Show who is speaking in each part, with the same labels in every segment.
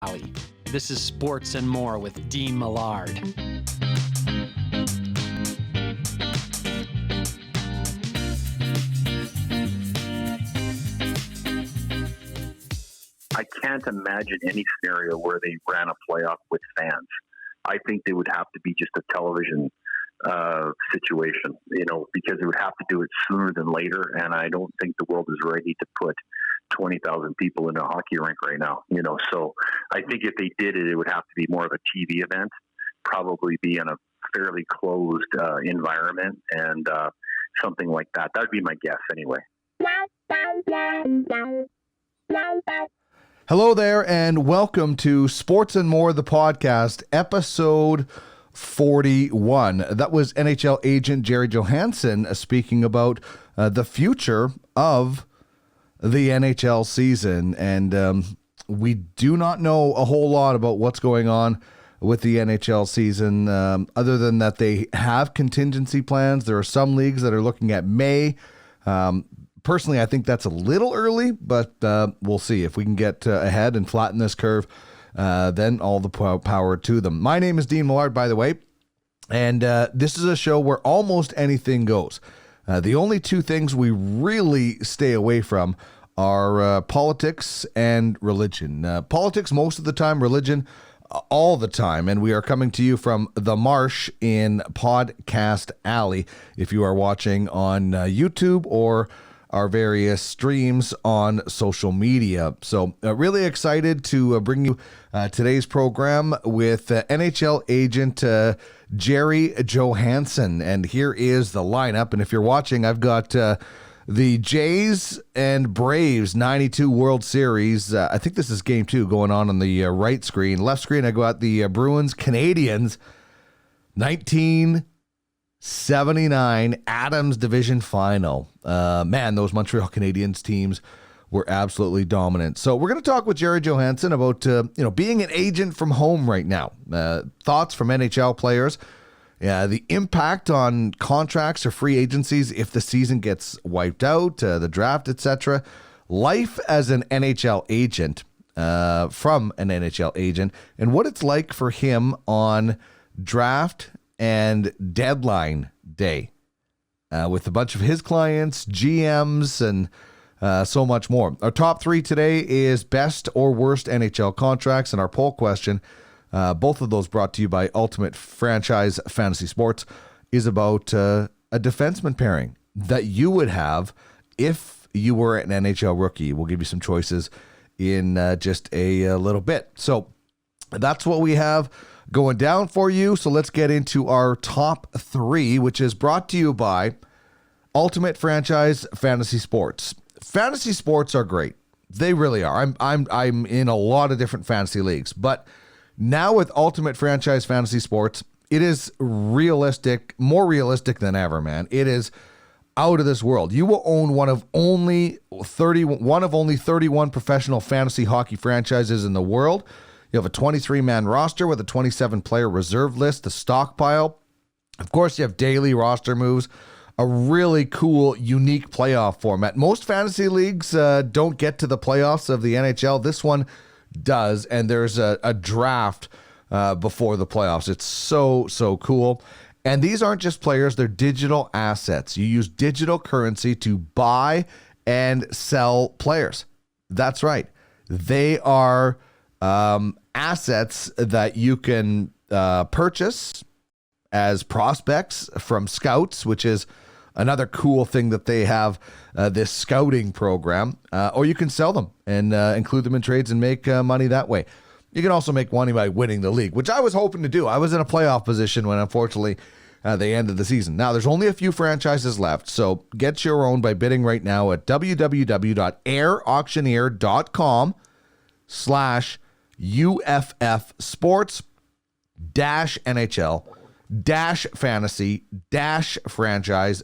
Speaker 1: Alley. This is Sports and More with Dean Millard.
Speaker 2: I can't imagine any scenario where they ran a playoff with fans. I think they would have to be just a television situation, because they would have to do it sooner than later. And I don't think the world is ready to put 20,000 people in a hockey rink right now, So I think if they did it, it would have to be more of a TV event, probably be in a fairly closed environment and something like that. That would be my guess anyway.
Speaker 3: Hello there, and welcome to Sports and More, the podcast, episode 41. That was NHL agent Gerry Johannson speaking about the future of the NHL season. And we do not know a whole lot about what's going on with the NHL season, other than that they have contingency plans. There are some leagues that are looking at May. Personally, I think that's a little early, but we'll see. If we can get ahead and flatten this curve, then all the power to them. My name is Dean Millard, by the way, and this is a show where almost anything goes. The only two things we really stay away from are politics and religion. Politics most of the time, religion all the time, and we are coming to you from The Marsh in Podcast Alley if you are watching on YouTube or our various streams on social media. So really excited to bring you today's program with NHL agent Gerry Johannson. And here is the lineup. And if you're watching, I've got the Jays and Braves 92 World Series. I think this is game 2 going on the right screen. Left screen, I got the Bruins Canadians 1979 Adams Division Final. Man, those Montreal Canadiens teams were absolutely dominant. So we're going to talk with Gerry Johannson about being an agent from home right now. Thoughts from NHL players. The impact on contracts or free agencies if the season gets wiped out, the draft, etc. Life as an NHL agent, from an NHL agent, and what it's like for him on draft and deadline day with a bunch of his clients, GMs, and so much more. Our top 3 today is best or worst NHL contracts, and our poll question, both of those brought to you by Ultimate Franchise Fantasy Sports, is about a defenseman pairing that you would have if you were an NHL rookie. We'll give you some choices in just a little bit. So that's what we have going down for you. So let's get into our top 3, which is brought to you by Ultimate Franchise Fantasy Sports. Fantasy sports are great. They really are. I'm in a lot of different fantasy leagues, but now with Ultimate Franchise Fantasy Sports, it is realistic, more realistic than ever, man. It is out of this world. You will own one of only 31 professional fantasy hockey franchises in the world. You have a 23-man roster with a 27-player reserve list, a stockpile. Of course, you have daily roster moves, a really cool, unique playoff format. Most fantasy leagues don't get to the playoffs of the NHL. This one does, and there's a draft before the playoffs. It's so cool. And these aren't just players, they're digital assets. You use digital currency to buy and sell players. That's right. They are assets that you can purchase as prospects from scouts, which is another cool thing that they have, this scouting program, or you can sell them and include them in trades and make money that way. You can also make money by winning the league, which I was hoping to do. I was in a playoff position when, unfortunately, they ended the season. Now, there's only a few franchises left, so get your own by bidding right now at www.airauctioneer.com/UFF sports -NHL -fantasy -franchise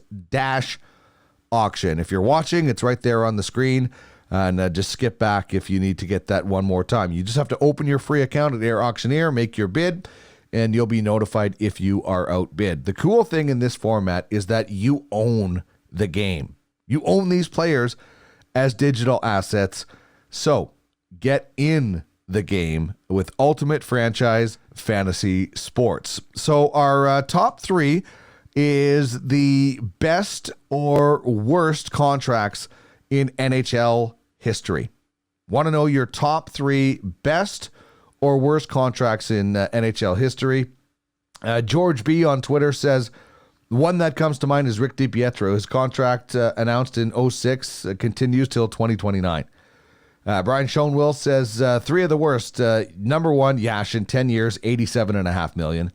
Speaker 3: -auction. If you're watching, it's right there on the screen. And just skip back if you need to get that one more time. You just have to open your free account at Air Auctioneer, make your bid, and you'll be notified if you are outbid. The cool thing in this format is that you own the game. You own these players as digital assets. So get in the game with Ultimate Franchise Fantasy Sports. So our top three is the best or worst contracts in NHL history. Want to know your top three best or worst contracts in NHL history? George B on Twitter says, one that comes to mind is Rick DiPietro. His contract announced in 2006 continues till 2029. Brian Schoenwill says three of the worst. Number one, Yashin, 10 years, $87.5 million.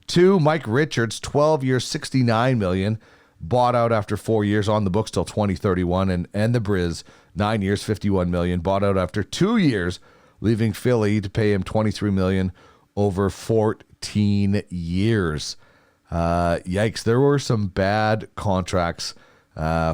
Speaker 3: Two, Mike Richards, 12 years, $69 million. Bought out after 4 years, on the books till 2031. And the Briz, 9 years, $51 million. Bought out after 2 years, leaving Philly to pay him $23 million over 14 years. Yikes, there were some bad contracts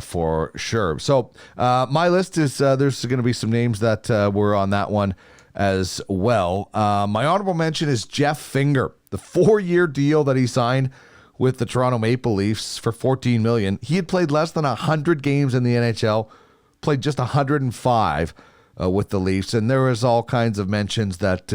Speaker 3: for sure. So my list is there's going to be some names that were on that one as well. My honorable mention is Jeff Finger, the 4-year deal that he signed with the Toronto Maple Leafs for $14 million. He had played less than 100 games in the NHL, played just 105 with the Leafs, and there was all kinds of mentions that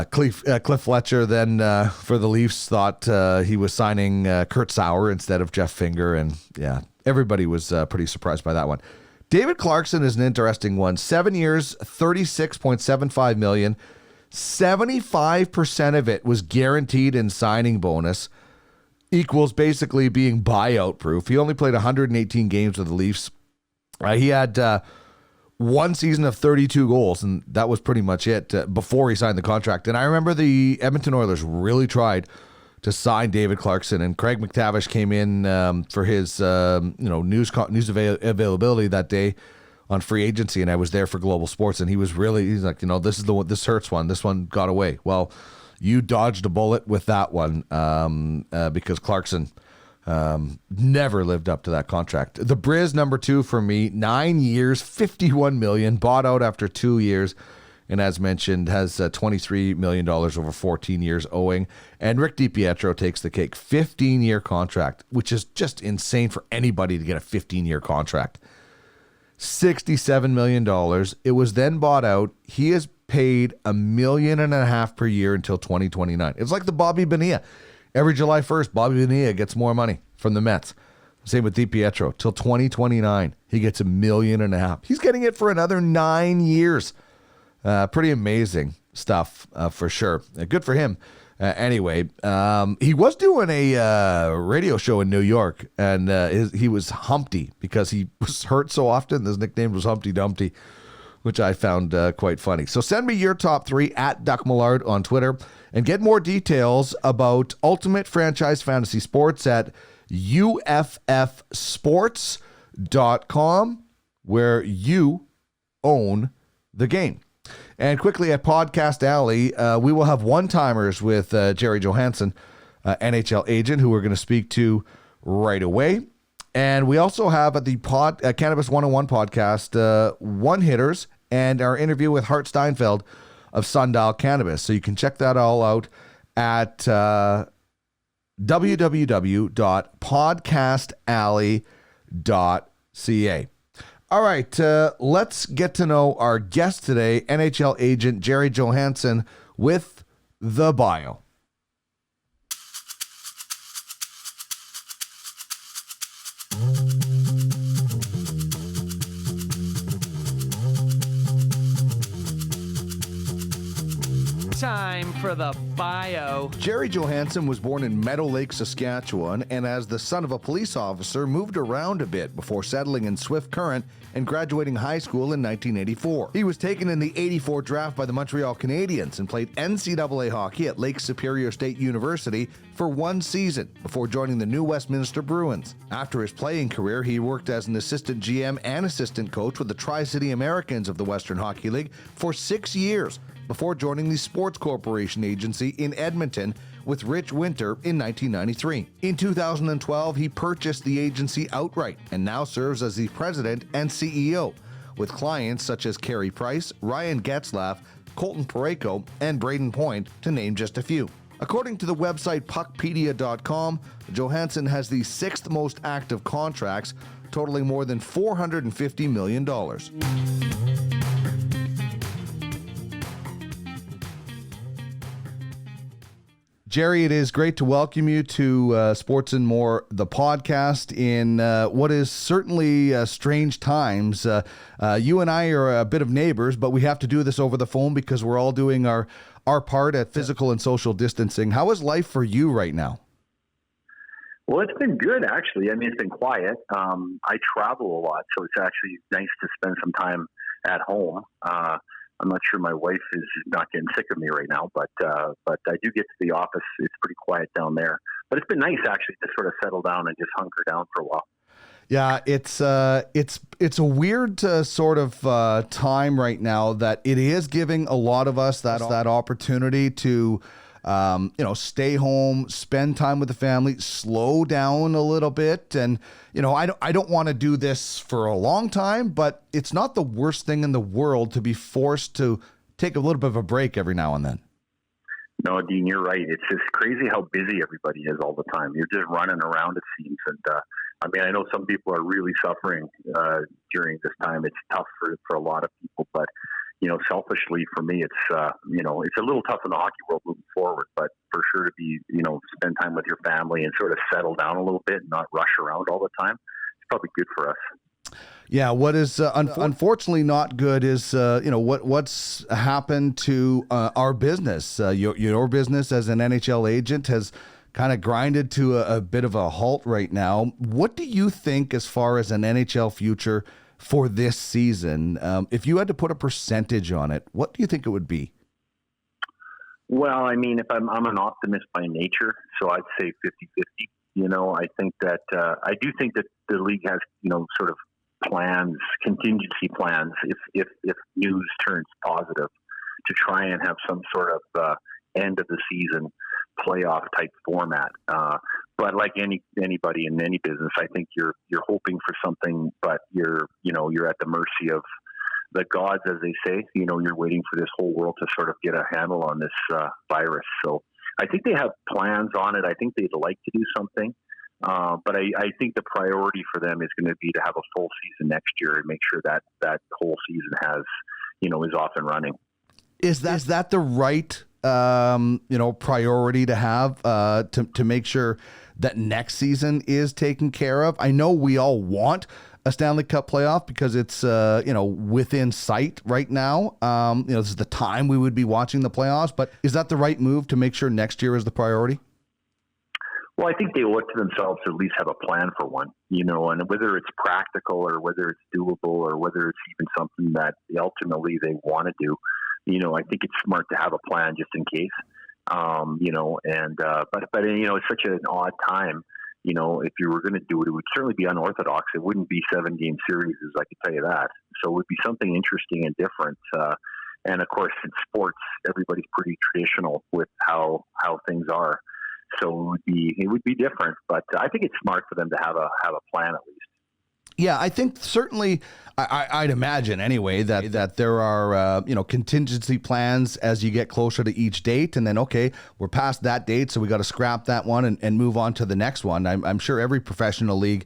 Speaker 3: Cliff Fletcher then for the Leafs thought he was signing Kurt Sauer instead of Jeff Finger, and yeah, everybody was pretty surprised by that one. David Clarkson is an interesting one. 7 years, $36.75 million. 75% of it was guaranteed in signing bonus, equals basically being buyout proof. He only played 118 games with the Leafs. He had one season of 32 goals, and that was pretty much it before he signed the contract. And I remember the Edmonton Oilers really tried to sign David Clarkson, and Craig McTavish came in for his news availability that day on free agency, and I was there for Global Sports, and he's like, this is the one, this hurts one. This one got away. Well, you dodged a bullet with that one because Clarkson never lived up to that contract. The Briz, number two for me, 9 years, $51 million, bought out after 2 years, and as mentioned, has $23 million over 14 years owing. And Rick DiPietro takes the cake, 15-year contract, which is just insane for anybody to get a 15-year contract. $67 million. It was then bought out. He is paid $1.5 million per year until 2029. It's like the Bobby Bonilla. Every July 1st, Bobby Bonilla gets more money from the Mets. Same with DiPietro. Till 2029, he gets $1.5 million. He's getting it for another 9 years. Pretty amazing stuff for sure. Good for him. Anyway, he was doing a radio show in New York, and he was Humpty because he was hurt so often. His nickname was Humpty Dumpty, which I found quite funny. So send me your top three at Duck Millard on Twitter, and get more details about Ultimate Franchise Fantasy Sports at uffsports.com, where you own the game. And quickly at Podcast Alley, we will have one-timers with Gerry Johannson, NHL agent, who we're going to speak to right away. And we also have at the Cannabis 101 podcast, one-hitters and our interview with Hart Steinfeld of Sundial Cannabis. So you can check that all out at www.podcastalley.ca. All right, let's get to know our guest today, NHL agent Gerry Johannson, with the bio.
Speaker 1: Time for the bio.
Speaker 3: Gerry Johannson was born in Meadow Lake, Saskatchewan, and as the son of a police officer, moved around a bit before settling in Swift Current and graduating high school in 1984. He was taken in the '84 draft by the Montreal Canadiens and played NCAA hockey at Lake Superior State University for 1 season before joining the New Westminster Bruins. After his playing career, he worked as an assistant GM and assistant coach with the Tri-City Americans of the Western Hockey League for 6 years, before joining the Sports Corporation Agency in Edmonton with Rich Winter in 1993. In 2012, he purchased the agency outright and now serves as the president and CEO, with clients such as Carey Price, Ryan Getzlaff, Colton Parayko, and Braden Point, to name just a few. According to the website puckpedia.com, Johannson has the 6th most active contracts, totaling more than $450 million. Gerry, it is great to welcome you to Sports and More, the podcast, in what is certainly strange times. You and I are a bit of neighbors, but we have to do this over the phone because we're all doing our part at physical and social distancing. How is life for you right now?
Speaker 2: Well, it's been good, actually. I mean, it's been quiet. I travel a lot, so it's actually nice to spend some time at home. I'm not sure my wife is not getting sick of me right now, but I do get to the office. It's pretty quiet down there. But it's been nice, actually, to sort of settle down and just hunker down for a while.
Speaker 3: Yeah, it's a weird sort of time right now that it is giving a lot of us that opportunity to stay home, spend time with the family, slow down a little bit. And, I don't want to do this for a long time, but it's not the worst thing in the world to be forced to take a little bit of a break every now and then.
Speaker 2: No, Dean, you're right. It's just crazy how busy everybody is all the time. You're just running around, it seems. And, I know some people are really suffering during this time. It's tough for a lot of people, but selfishly for me, it's a little tough in the hockey world moving forward, but for sure to be, spend time with your family and sort of settle down a little bit and not rush around all the time. It's probably good for us.
Speaker 3: Yeah. What is unfortunately not good is, what's happened to our business. Your business as an NHL agent has kind of grinded to a bit of a halt right now. What do you think as far as an NHL future for this season? If you had to put a percentage on it, what do you think it would be?
Speaker 2: Well, if I'm an optimist by nature, so I'd say 50-50. I think that I do think that the league has, sort of plans, contingency plans, if news turns positive, to try and have some sort of end of the season playoff type format. But like anybody in any business, I think you're hoping for something, but you're at the mercy of the gods, as they say. You're waiting for this whole world to sort of get a handle on this virus. So I think they have plans on it. I think they'd like to do something. But I think the priority for them is going to be to have a full season next year and make sure that whole season has, is off and running.
Speaker 3: Is that the right priority to have to make sure that next season is taken care of? I know we all want a Stanley Cup playoff because it's within sight right now. This is the time we would be watching the playoffs. But is that the right move to make sure next year is the priority?
Speaker 2: Well, I think they look to themselves to at least have a plan for one, and whether it's practical or whether it's doable or whether it's even something that ultimately they want to do. I think it's smart to have a plan just in case, but it's such an odd time, if you were going to do it, it would certainly be unorthodox. It wouldn't be 7-game series, I can tell you that. So it would be something interesting and different. And of course, in sports, everybody's pretty traditional with how things are. So it would be different, but I think it's smart for them to have a plan at least.
Speaker 3: Yeah, I think certainly I'd imagine anyway that there are contingency plans as you get closer to each date, and then okay, we're past that date, so we got to scrap that one and move on to the next one. I'm sure every professional league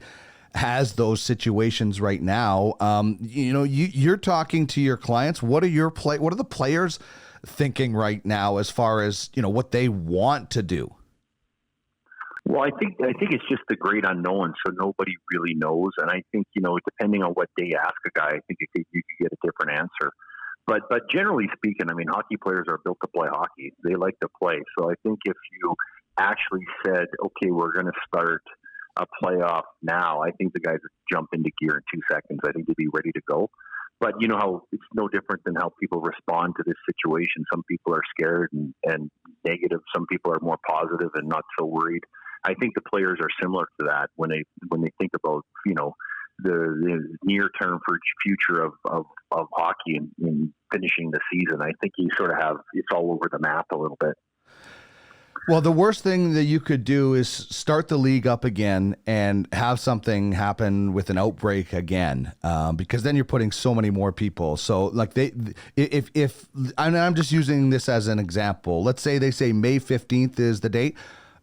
Speaker 3: has those situations right now. You're talking to your clients. What are the players thinking right now as far as what they want to do?
Speaker 2: Well, I think it's just the great unknown, so nobody really knows. And I think, depending on what day you ask a guy, I think you could get a different answer. But generally speaking, hockey players are built to play hockey. They like to play. So I think if you actually said, okay, we're going to start a playoff now, I think the guys would jump into gear in 2 seconds. I think they'd be ready to go. But you know how it's no different than how people respond to this situation. Some people are scared and negative. Some people are more positive and not so worried. I think the players are similar to that when they think about the near term future of hockey and finishing the season. I think you sort of have it's all over the map a little bit.
Speaker 3: Well, the worst thing that you could do is start the league up again and have something happen with an outbreak again, because then you're putting so many more people. So like if I'm just using this as an example, let's say they say May 15th is the date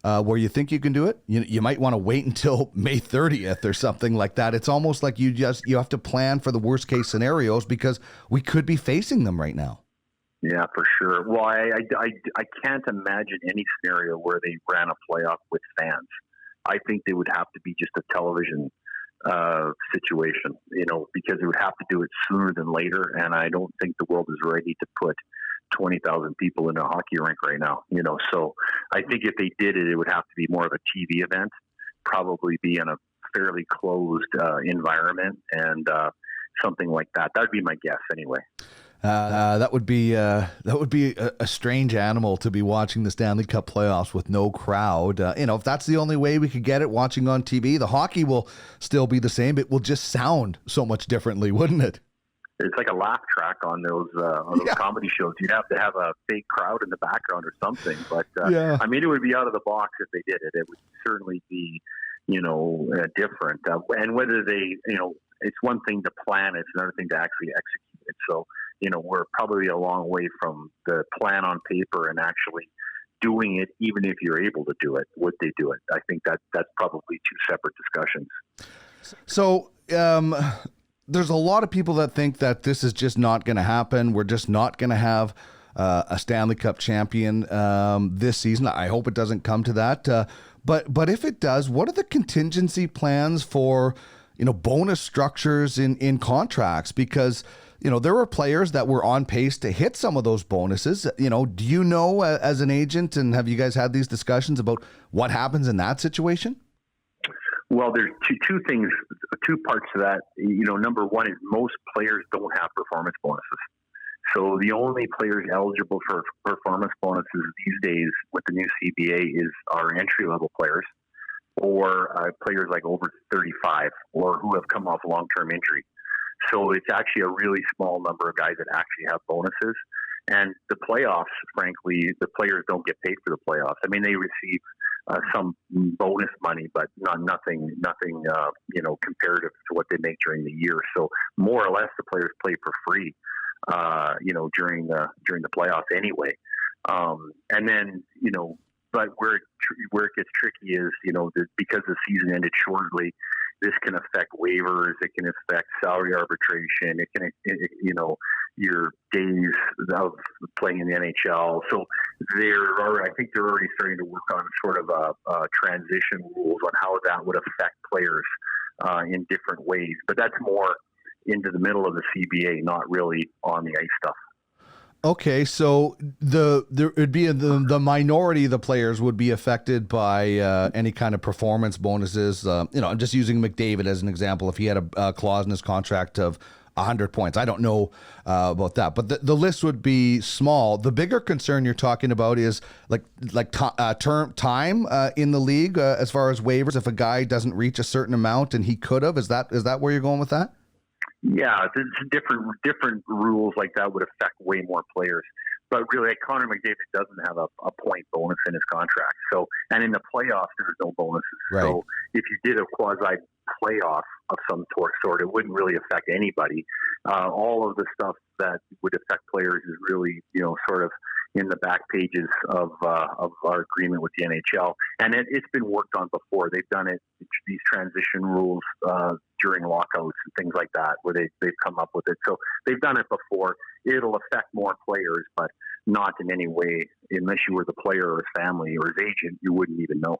Speaker 3: where you think you can do it. You might want to wait until May 30th or something like that. It's almost like you have to plan for the worst case scenarios because we could be facing them right now.
Speaker 2: Yeah, for sure. Well, I can't imagine any scenario where they ran a playoff with fans. I think they would have to be just a television situation, because it would have to do it sooner than later. And I don't think the world is ready to put 20,000 people in a hockey rink right now, So I think if they did it, it would have to be more of a TV event, probably be in a fairly closed environment and something like that. That would be my guess anyway.
Speaker 3: That would be a strange animal to be watching the Stanley Cup playoffs with no crowd. If that's the only way we could get it, watching on TV, the hockey will still be the same. It will just sound so much differently, wouldn't it?
Speaker 2: It's like a laugh track on those comedy shows. You'd have to have a fake crowd in the background or something. But I mean, it would be out of the box if they did it. It would certainly be, different. And whether they, it's one thing to plan; it's another thing to actually execute it. So, we're probably a long way from the plan on paper and actually doing it. Even if you're able to do it, would they do it? I think that's probably two separate discussions.
Speaker 3: So, there's a lot of people that think that this is just not going to happen. We're just not going to have a Stanley Cup champion this season. I hope it doesn't come to that. But if it does, what are the contingency plans for, bonus structures in contracts? Because, there were players that were on pace to hit some of those bonuses. Do you know as an agent, and have you guys had these discussions about what happens in that situation?
Speaker 2: Well, there's two parts to that. Number one is most players don't have performance bonuses. So the only players eligible for performance bonuses these days with the new CBA is our entry-level players or players like over 35 or who have come off long-term injury. So it's actually a really small number of guys that actually have bonuses. And the playoffs, frankly, the players don't get paid for the playoffs. I mean, they receive some bonus money, but nothing, comparative to what they make during the year. So more or less, the players play for free, during the playoffs anyway. And then, but where it gets tricky is, because the season ended shortly, this can affect waivers. It can affect salary arbitration. It can, your days of playing in the NHL. So I think they're already starting to work on sort of a transition rules on how that would affect players in different ways. But that's more into the middle of the CBA, not really on the ice stuff.
Speaker 3: Okay, so the minority of the players would be affected by any kind of performance bonuses. I'm just using McDavid as an example. If he had a clause in his contract of 100 points, I don't know about that, but the list would be small. The bigger concern you're talking about is term time in the league as far as waivers. If a guy doesn't reach a certain amount and he could have, is that where you're going with that?
Speaker 2: Yeah, different rules like that would affect way more players. But really, Connor McDavid doesn't have a point bonus in his contract. So, and in the playoffs, there's no bonuses. Right. So if you did a quasi playoff of some sort, it wouldn't really affect anybody. All of the stuff that would affect players is really, sort of in the back pages of our agreement with the NHL. And it's been worked on before. They've done it, these transition rules during lockouts and things like that, where they've come up with it. So they've done it before. It'll affect more players, but not in any way, unless you were the player or his family or his agent, you wouldn't even know.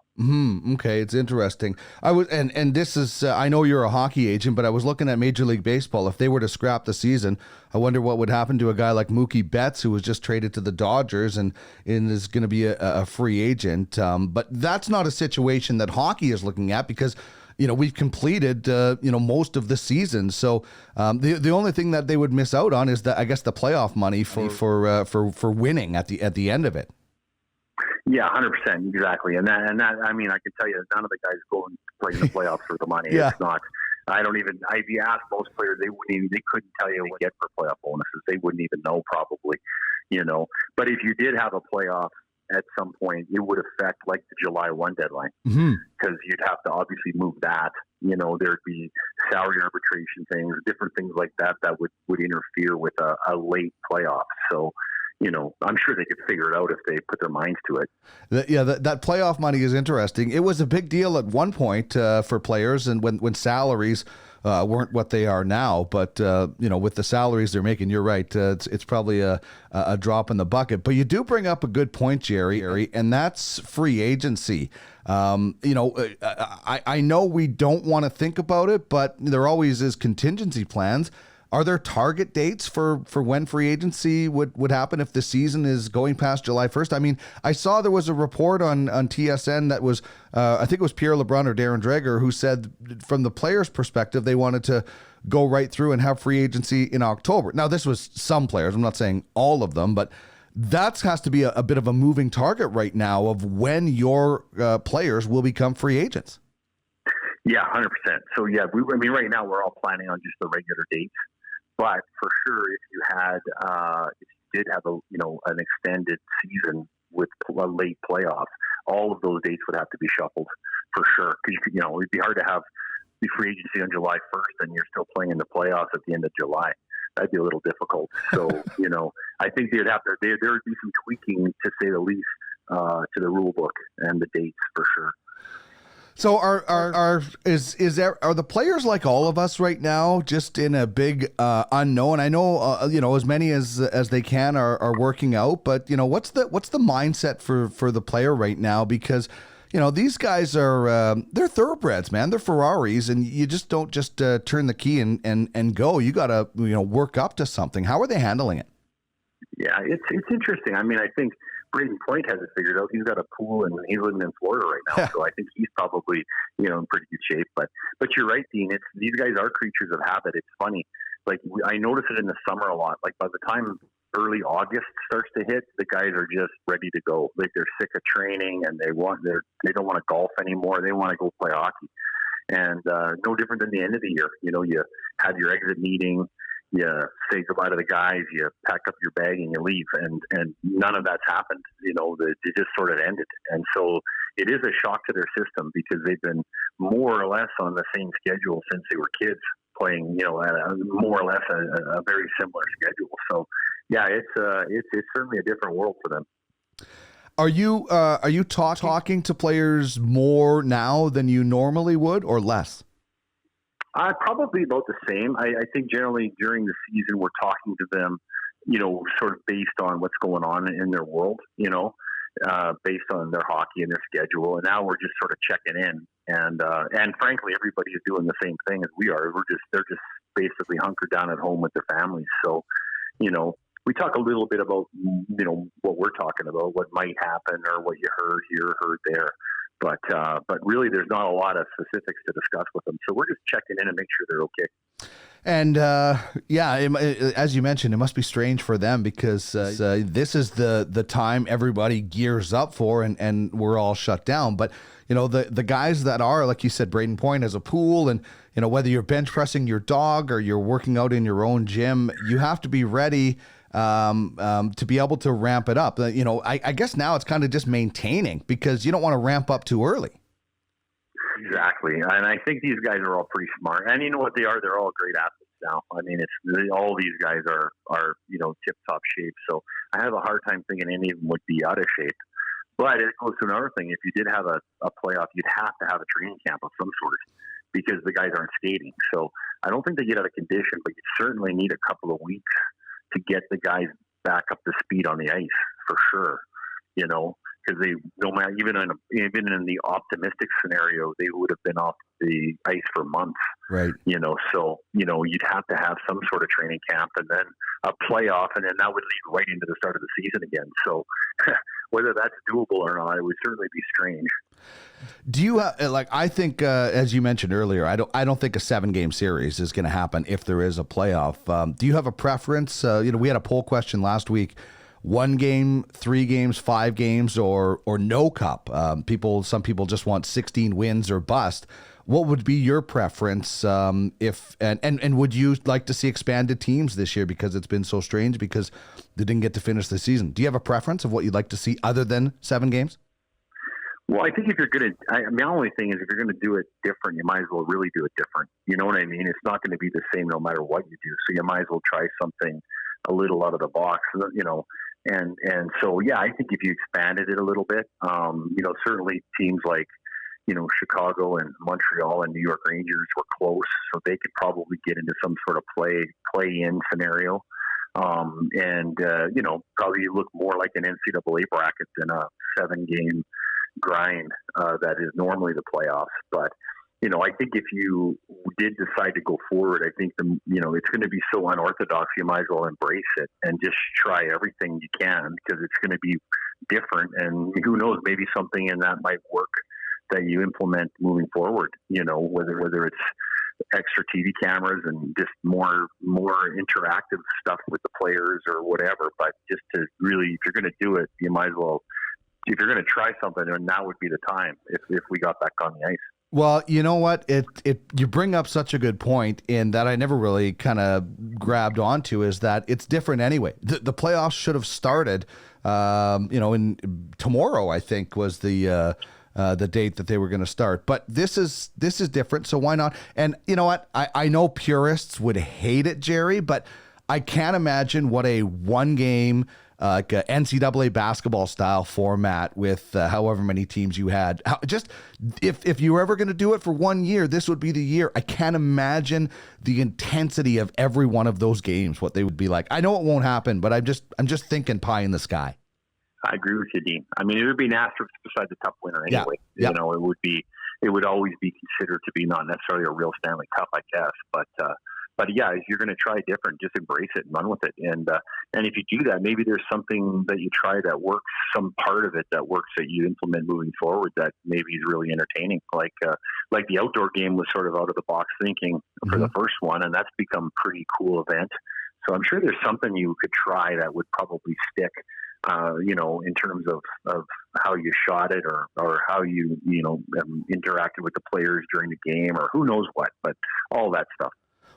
Speaker 3: Okay, it's interesting. And this is, I know you're a hockey agent, but I was looking at Major League Baseball. If they were to scrap the season, I wonder what would happen to a guy like Mookie Betts, who was just traded to the Dodgers and is going to be a free agent. But that's not a situation that hockey is looking at because we've completed, most of the season. So the only thing that they would miss out on is the playoff money for winning at the end of it.
Speaker 2: Yeah, 100%, exactly. And that, I mean, I can tell you, none of the guys go and play in the playoffs for the money.
Speaker 3: Yeah.
Speaker 2: It's not. If you ask most players, they couldn't tell you what they get for playoff bonuses. They wouldn't even know probably, But if you did have a playoff at some point, it would affect like the July 1 deadline because you'd have to obviously move that. There'd be salary arbitration things, different things like that would interfere with a late playoff. So, I'm sure they could figure it out if they put their minds to it.
Speaker 3: That playoff money is interesting. It was a big deal at one point for players, and when salaries weren't what they are now. But with the salaries they're making, you're right. It's probably a drop in the bucket. But you do bring up a good point, Gerry, and that's free agency. I know we don't want to think about it, but there always is contingency plans. Are there target dates for when free agency would happen if the season is going past July 1st? I mean, I saw there was a report on TSN that was, I think it was Pierre LeBrun or Darren Dreger, who said from the players' perspective, they wanted to go right through and have free agency in October. Now, this was some players. I'm not saying all of them, but that has to be a bit of a moving target right now of when your players will become free agents.
Speaker 2: Yeah, 100%. So, yeah, right now we're all planning on just the regular dates. But for sure, if you did have an extended season with a late playoffs, all of those dates would have to be shuffled for sure. Because it'd be hard to have the free agency on July 1st and you're still playing in the playoffs at the end of July. That'd be a little difficult. So I think there would be some tweaking, to say the least, to the rule book and the dates for sure.
Speaker 3: So are the players like all of us right now, just in a big unknown? I know as many as they can are working out, but what's the mindset for the player right now? Because these guys are they're thoroughbreds, man. They're Ferraris, and you just don't just turn the key and go. You got to work up to something. How are they handling it?
Speaker 2: Yeah, it's interesting. I mean, I think Braden Point has it figured out. He's got a pool and he's living in Florida right now, so I think he's probably in pretty good shape. But you're right, Dean. These guys are creatures of habit. It's funny. Like I notice it in the summer a lot. Like by the time early August starts to hit, the guys are just ready to go. Like they're sick of training and they don't want to golf anymore. They want to go play hockey. And no different than the end of the year. You have your exit meeting. You say goodbye to the guys, you pack up your bag and you leave, and none of that's happened. It just sort of ended, and so it is a shock to their system because they've been more or less on the same schedule since they were kids, playing at more or less a very similar schedule. So yeah, it's certainly a different world for them.
Speaker 3: Are you talking to players more now than you normally would, or less?
Speaker 2: Probably about the same. I think generally during the season we're talking to them, sort of based on what's going on in their world, based on their hockey and their schedule. And now we're just sort of checking in, and frankly, everybody is doing the same thing as we are. They're just basically hunkered down at home with their families. So, we talk a little bit about what we're talking about, what might happen, or what you heard here, heard there. But really, there's not a lot of specifics to discuss with them. So we're just checking in and make sure they're okay.
Speaker 3: And as you mentioned, it must be strange for them because this is the time everybody gears up for, and we're all shut down. But the guys that are, like you said, Braden Point has a pool, and whether you're bench pressing your dog or you're working out in your own gym, you have to be ready to be able to ramp it up. I guess now it's kind of just maintaining because you don't want to ramp up too early.
Speaker 2: Exactly. And I think these guys are all pretty smart. And you know what they are? They're all great athletes now. I mean, all these guys are tip-top shape. So I have a hard time thinking any of them would be out of shape. But it goes to another thing. If you did have a playoff, you'd have to have a training camp of some sort because the guys aren't skating. So I don't think they get out of condition, but you certainly need a couple of weeks to get the guys back up to speed on the ice for sure, because they no matter even in the optimistic scenario, they would have been off the ice for months,
Speaker 3: right?
Speaker 2: So you'd have to have some sort of training camp and then a playoff, and then that would lead right into the start of the season again. So whether that's doable or not, it would certainly be strange.
Speaker 3: Do you I think as you mentioned earlier, I don't think a 7-game series is going to happen if there is a playoff. Do you have a preference? We had a poll question last week: 1 game, 3 games, 5 games, or no cup. Some people just want 16 wins or bust. What would be your preference? If would you like to see expanded teams this year because it's been so strange because they didn't get to finish the season? Do you have a preference of what you'd like to see other than 7 games?
Speaker 2: Well, I think if you're going to, the only thing is if you're going to do it different, you might as well really do it different. You know what I mean? It's not going to be the same no matter what you do. So you might as well try something a little out of the box, And so, yeah, I think if you expanded it a little bit, certainly teams like, Chicago and Montreal and New York Rangers were close, so they could probably get into some sort of play-in scenario. Probably look more like an NCAA bracket than a 7-game grind that is normally the playoffs. But I think if you did decide to go forward, I think it's going to be so unorthodox. You might as well embrace it and just try everything you can, because it's going to be different. And who knows, maybe something in that might work that you implement moving forward. Whether it's extra TV cameras and just more interactive stuff with the players or whatever. But just to really, if you're going to do it, you might as well. If you're going to try something, then now would be the time if we got back on the ice.
Speaker 3: Well, you know what? You bring up such a good point in that I never really kind of grabbed onto, is that it's different anyway. The playoffs should have started, in tomorrow, I think, was the date that they were going to start. But this is different, so why not? And you know what? I know purists would hate it, Gerry, but I can't imagine what a one-game like a NCAA basketball style format with however many teams you had. Just if you were ever going to do it for 1 year, this would be the year. I can't imagine the intensity of every one of those games, what they would be like. I know it won't happen, but I'm just thinking pie in the sky.
Speaker 2: I agree with you, Dean. I mean, it would be an asterisk beside the Cup winner anyway.
Speaker 3: Yeah.
Speaker 2: It would always be considered to be not necessarily a real Stanley Cup, I guess. But yeah, if you're going to try different, just embrace it and run with it. And if you do that, maybe there's something that you try that works, some part of it that works that you implement moving forward that maybe is really entertaining. Like the outdoor game was sort of out of the box thinking for the first one, and that's become a pretty cool event. So I'm sure there's something you could try that would probably stick. In terms of how you shot it or how you interacted with the players during the game or who knows what, but all that stuff.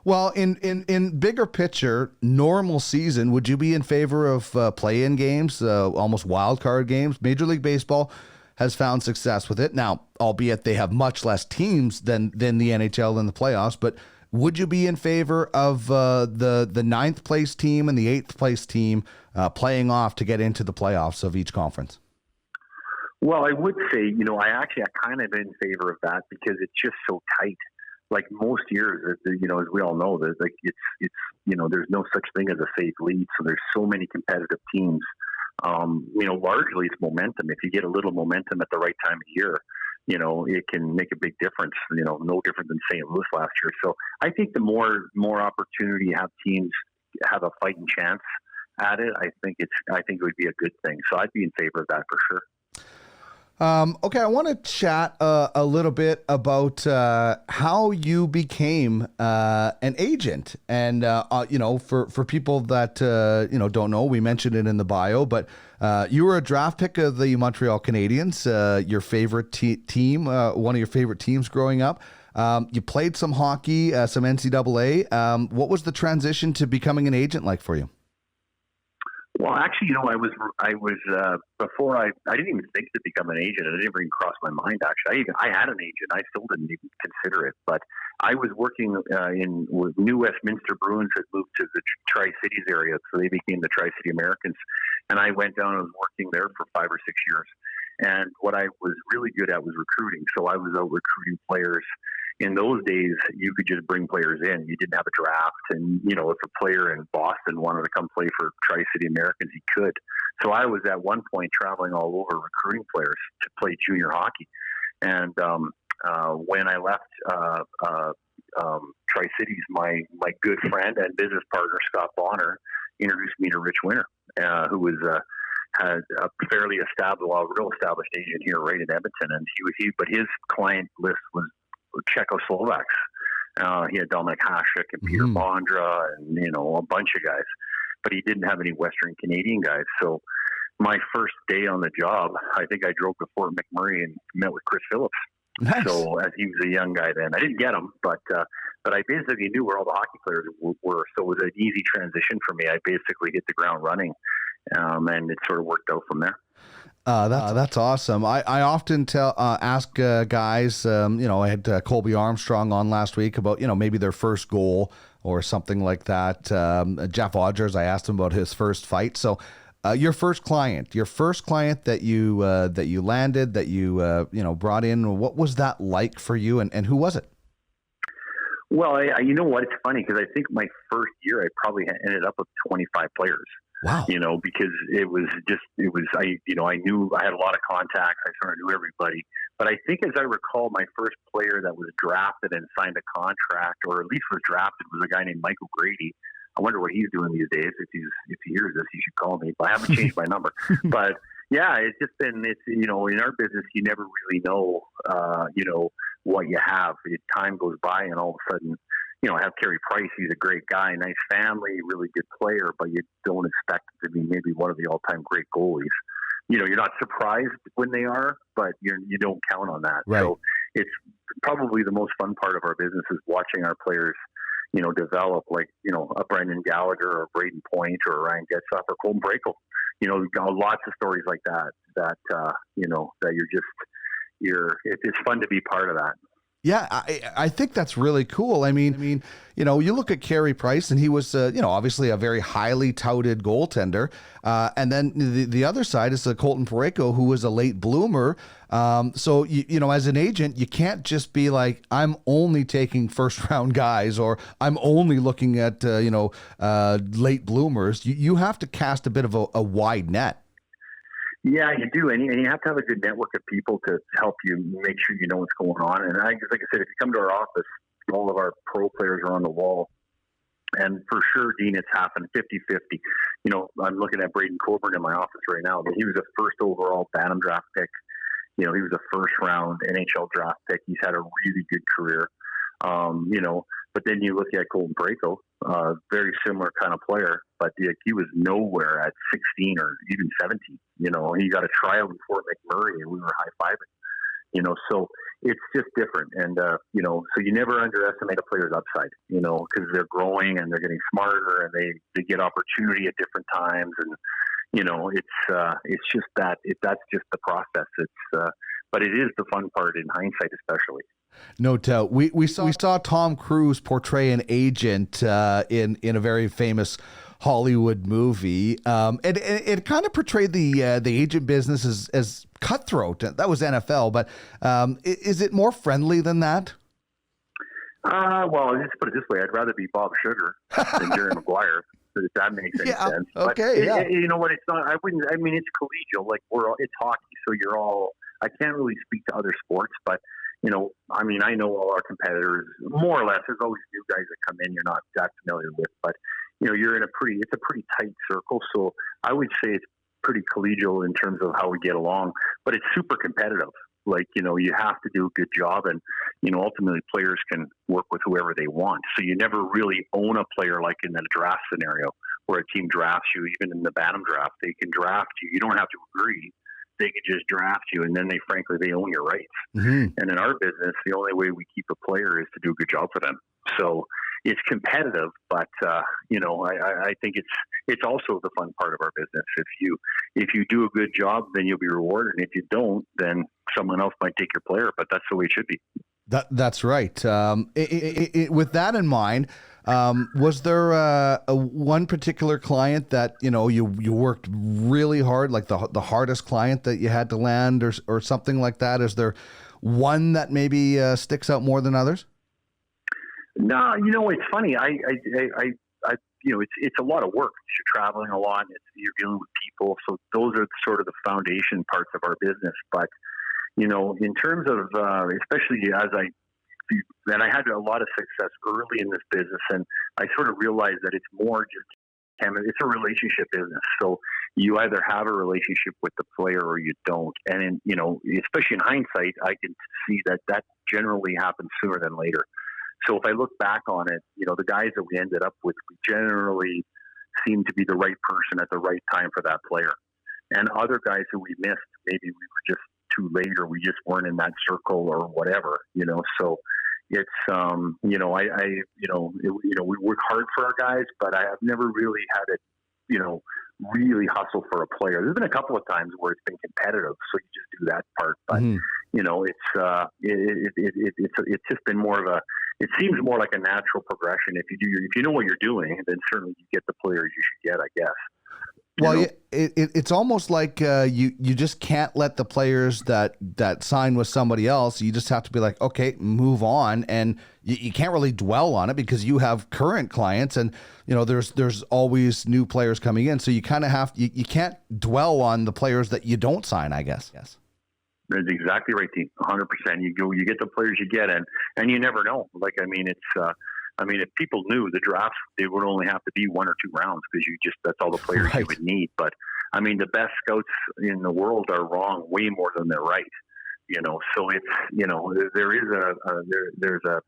Speaker 3: Well, in bigger picture, normal season, would you be in favor of play-in games, almost wild card games? Major League Baseball has found success with it. Now, albeit they have much less teams than the NHL in the playoffs, but would you be in favor of the ninth place team and the eighth place team playing off to get into the playoffs of each conference?
Speaker 2: Well, I would say, I kind of in favor of that because it's just so tight. Like most years, as we all know, there's there's no such thing as a safe lead. So there's so many competitive teams. Largely it's momentum. If you get a little momentum at the right time of year, it can make a big difference. No different than St. Louis last year. So I think the more opportunity you have teams have a fighting chance at it, I think it would be a good thing. So I'd be in favor of that for sure.
Speaker 3: Okay, I want to chat a little bit about how you became an agent, and for people that don't know, we mentioned it in the bio, but you were a draft pick of the Montreal Canadiens, your favorite team, one of your favorite teams growing up. You played some hockey, some NCAA. What was the transition to becoming an agent like for you?
Speaker 2: Well, actually, I was before I didn't even think to become an agent. It didn't even cross my mind. Actually, I had an agent. I still didn't even consider it. But I was working with New Westminster Bruins had moved to the Tri-Cities area, so they became the Tri-City Americans. And I went down and was working there for 5 or 6 years. And what I was really good at was recruiting. So I was out recruiting players. In those days, you could just bring players in. You didn't have a draft. And, if a player in Boston wanted to come play for Tri-City Americans, he could. So I was at one point traveling all over recruiting players to play junior hockey. And when I left Tri-Cities, my good friend and business partner, Scott Bonner, introduced me to Rich Winter, who was had a fairly real established agent here right in Edmonton. And but his client list was Czechoslovaks. He had Dominic Hasek and Peter Bondra and, a bunch of guys, but he didn't have any Western Canadian guys. So my first day on the job, I think I drove to Fort McMurray and met with Chris Phillips. Nice. So as he was a young guy then, I didn't get him, but I basically knew where all the hockey players were. So it was an easy transition for me. I basically hit the ground running, and it sort of worked out from there.
Speaker 3: That's awesome. I often ask guys, I had Colby Armstrong on last week about, maybe their first goal or something like that. Jeff Odgers, I asked him about his first fight. So Your first client that you landed, that you brought in. What was that like for you, and who was it?
Speaker 2: Well, you know what? It's funny because I think my first year I probably ended up with 25 players.
Speaker 3: Wow.
Speaker 2: Because I knew I had a lot of contacts. I sort of knew everybody. But I think, as I recall, my first player that was drafted and signed a contract, or at least was drafted, was a guy named Michael Grady. I wonder what he's doing these days. If he hears this, he should call me. But I haven't changed my number. But yeah, it's just been, in our business, you never really know, what you have. Time goes by, and all of a sudden, I have Gerry Price. He's a great guy, nice family, really good player, but you don't expect him to be maybe one of the all-time great goalies. You're not surprised when they are, but you don't count on that.
Speaker 3: Right.
Speaker 2: So it's probably the most fun part of our business is watching our players, develop, like, a Brendan Gallagher or Braden Point or Ryan Getzlaff or Colton Braco. Lots of stories like that it's fun to be part of that.
Speaker 3: Yeah, I think that's really cool. I mean, you look at Gerry Price, and he was, obviously a very highly touted goaltender. And then the other side is Colton Parayko, who was a late bloomer. So, as an agent, you can't just be like, I'm only taking first round guys, or I'm only looking at, late bloomers. You have to cast a bit of a wide net.
Speaker 2: Yeah, you do, and you have to have a good network of people to help you make sure you know what's going on. And like I said, if you come to our office, all of our pro players are on the wall. And for sure, Dean, it's happened 50-50. I'm looking at Braden Coburn in my office right now, but he was a first overall Bantam draft pick. He was a first round NHL draft pick. He's had a really good career. But then you look at Colton Parayko, very similar kind of player, but he was nowhere at 16 or even 17. He got a tryout in Fort McMurray, and we were high-fiving. So it's just different. And, so you never underestimate a player's upside, because they're growing and they're getting smarter, and they get opportunity at different times. And, it's just that's just the process. But it is the fun part in hindsight, especially.
Speaker 3: No doubt. We saw Tom Cruise portray an agent in a very famous Hollywood movie, and it kind of portrayed the agent business as cutthroat. That was NFL, but is it more friendly than that?
Speaker 2: Well, let's put it this way: I'd rather be Bob Sugar than Jerry Maguire. If that makes any sense.
Speaker 3: Okay.
Speaker 2: But you know what? It's not. I mean, it's collegial. Like it's hockey, so you're all. I can't really speak to other sports, but I know all our competitors more or less. There's always new guys that come in you're not that familiar with, but you're in it's a pretty tight circle. So I would say it's pretty collegial in terms of how we get along, but it's super competitive. Like, you have to do a good job, and, ultimately players can work with whoever they want. So you never really own a player like in the draft scenario where a team drafts you. Even in the Bantam draft, they can draft you. You don't have to agree. They could just draft you, and then they own your rights. Mm-hmm. And in our business, the only way we keep a player is to do a good job for them. So it's competitive, but I think it's also the fun part of our business. If you do a good job, then you'll be rewarded, and if you don't, then someone else might take your player. But that's the way it should be.
Speaker 3: That's right. With that in mind, was there one particular client that you worked really hard, like the hardest client that you had to land, or something like that? Is there one that maybe sticks out more than others?
Speaker 2: No, it's funny. It's a lot of work. You're traveling a lot. You're dealing with people, so those are sort of the foundation parts of our business. But in terms of especially and I had a lot of success early in this business, and I sort of realized that it's more just it's a relationship business. So you either have a relationship with the player or you don't. And especially in hindsight, I can see that generally happens sooner than later. So if I look back on it, the guys that we ended up with, we generally seemed to be the right person at the right time for that player. And other guys who we missed, maybe we were just too late, or we just weren't in that circle, or whatever. So it's we work hard for our guys, but I have never really had it, really hustle for a player. There's been a couple of times where it's been competitive, so you just do that part. But it's just been more of a. It seems more like a natural progression. If you know what you're doing, then certainly you get the players you should get, I guess.
Speaker 3: Well, it's almost like you just can't let the players that sign with somebody else. You just have to be like, okay, move on, and you can't really dwell on it because you have current clients, and there's always new players coming in. So you kind of have you can't dwell on the players that you don't sign, I guess. Yes.
Speaker 2: That's exactly right, Dean. 100%. You get the players you get, and you never know. Like, I mean, if people knew the draft, it would only have to be 1 or 2 rounds because that's all the players you would need. But I mean, the best scouts in the world are wrong way more than they're right. So it's there's a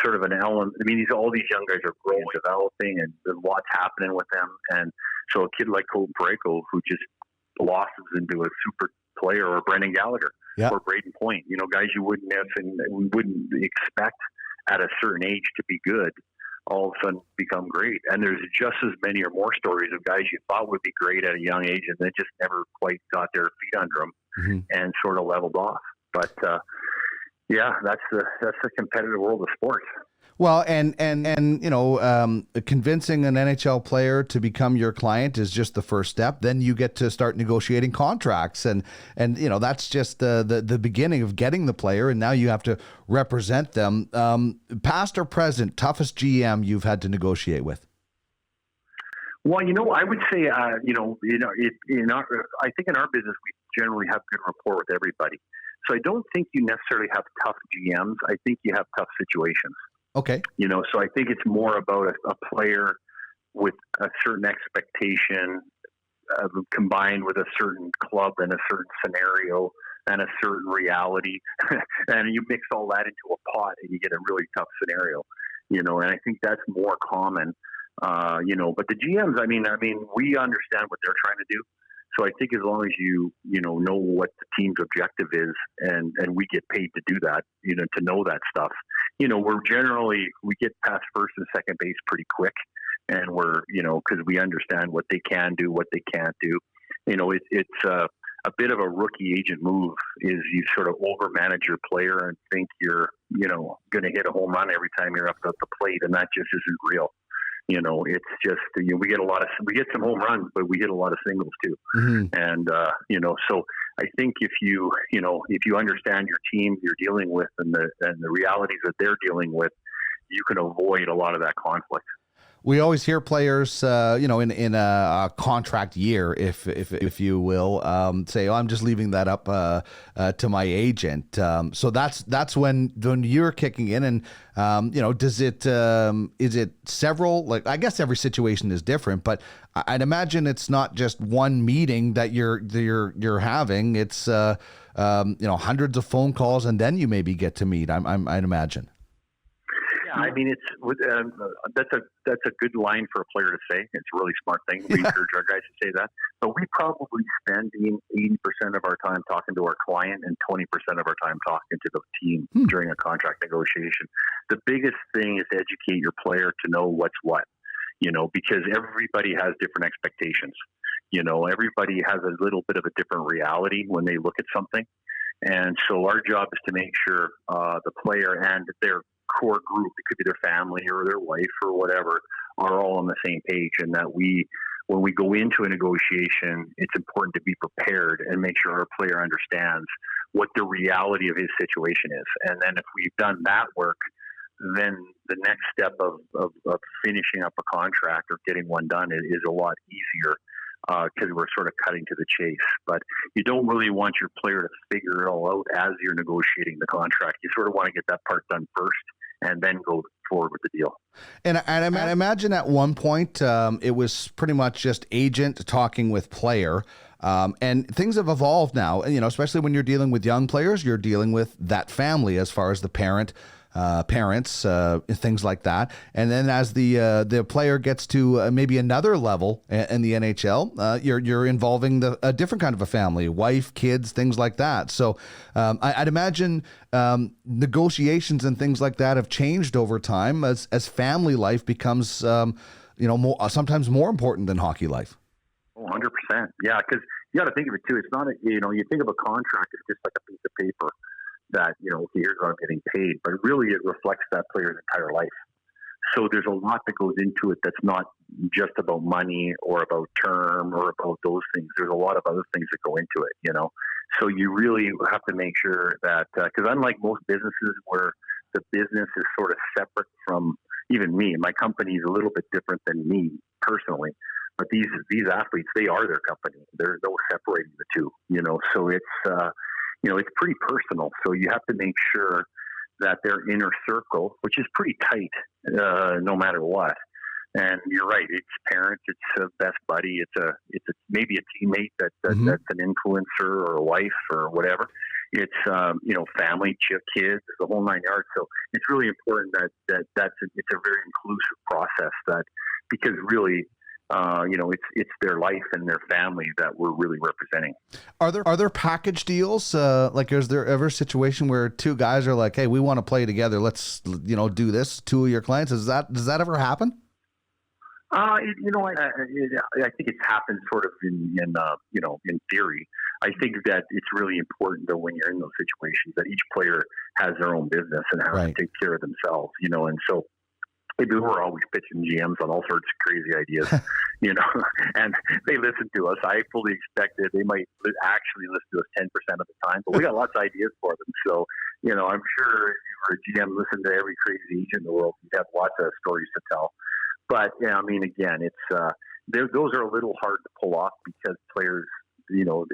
Speaker 2: sort of an element. I mean, all these young guys are growing, developing, and there's lots happening with them. And so a kid like Colton Parayko, who just blossoms into a super player, or Brendan Gallagher, or Braden Point, guys you wouldn't expect at a certain age to be good, all of a sudden become great. And there's just as many or more stories of guys you thought would be great at a young age and they just never quite got their feet under them and sort of leveled off. But that's the competitive world of sports.
Speaker 3: Well, and convincing an NHL player to become your client is just the first step. Then you get to start negotiating contracts, and that's just the beginning of getting the player. And now you have to represent them. Past or present, toughest GM you've had to negotiate with?
Speaker 2: Well, I would say, I think in our business we generally have good rapport with everybody. So I don't think you necessarily have tough GMs. I think you have tough situations.
Speaker 3: Okay.
Speaker 2: So I think it's more about a player with a certain expectation combined with a certain club and a certain scenario and a certain reality. And you mix all that into a pot and you get a really tough scenario, and I think that's more common, but the GMs, I mean, we understand what they're trying to do. So I think as long as you know what the team's objective is, and we get paid to do that, to know that stuff, we get past first and second base pretty quick, and we're because we understand what they can do, what they can't do. It's a bit of a rookie agent move is you sort of overmanage your player and think you're going to hit a home run every time you're up at the plate, and that just isn't real. It's just we get some home runs, but we hit a lot of singles too. And so I think if you understand your team you're dealing with and the realities that they're dealing with, you can avoid a lot of that conflict.
Speaker 3: We always hear players, in a contract year, if you will, say, "Oh, I'm just leaving that up to my agent." So that's when you're kicking in, and is it several? Like, I guess every situation is different, but I'd imagine it's not just one meeting that you're having. It's hundreds of phone calls, and then you maybe get to meet. I'd imagine.
Speaker 2: I mean, that's a good line for a player to say. It's a really smart thing. We encourage our guys to say that. But we probably spend 80% of our time talking to our client and 20% of our time talking to the team during a contract negotiation. The biggest thing is to educate your player to know what's what, because everybody has different expectations. Everybody has a little bit of a different reality when they look at something. And so our job is to make sure the player and their core group, it could be their family or their wife or whatever, are all on the same page, and that when we go into a negotiation, it's important to be prepared and make sure our player understands what the reality of his situation is. And then if we've done that work, then the next step of finishing up a contract or getting one done is a lot easier because we're sort of cutting to the chase. But you don't really want your player to figure it all out as you're negotiating the contract. You sort of want to get that part done first and then go forward with the deal.
Speaker 3: And I imagine at one point it was pretty much just agent talking with player. And things have evolved now, especially when you're dealing with young players, you're dealing with that family as far as the parents, things like that. And then as the player gets to maybe another level in the NHL, you're involving a different kind of a family, wife, kids, things like that. So I'd imagine negotiations and things like that have changed over time as family life becomes more, sometimes more important than hockey life.
Speaker 2: 100%. Yeah, because you got to think of it too. It's not you think of a contract as just like a piece of paper that, here's what I'm getting paid, but really it reflects that player's entire life. So there's a lot that goes into it that's not just about money or about term or about those things. There's a lot of other things that go into it, you know. So you really have to make sure that, because unlike most businesses where the business is sort of separate from even me, my company is a little bit different than me personally. But these athletes, they are their company. There's no separating the two, you know. So it's it's pretty personal. So you have to make sure that their inner circle, which is pretty tight, no matter what. And you're right. It's parents. It's a best buddy. It's maybe a teammate that's an influencer or a wife or whatever. It's family, kids, the whole nine yards. So it's really important that it's a very inclusive process. Because really, it's their life and their family that we're really representing.
Speaker 3: Are there package deals? Like, is there ever a situation where two guys are like, "Hey, we want to play together. Let's do this." Two of your clients. Does that ever happen?
Speaker 2: I think it's happened sort of in theory. I think that it's really important though when you're in those situations that each player has their own business and has to take care of themselves, and so maybe we're always pitching GMs on all sorts of crazy ideas, and they listen to us. I fully expect that they might actually listen to us 10% of the time, but we got lots of ideas for them. So, I'm sure if you were a GM, listen to every crazy agent in the world, you'd have lots of stories to tell. But again, it's those are a little hard to pull off because players,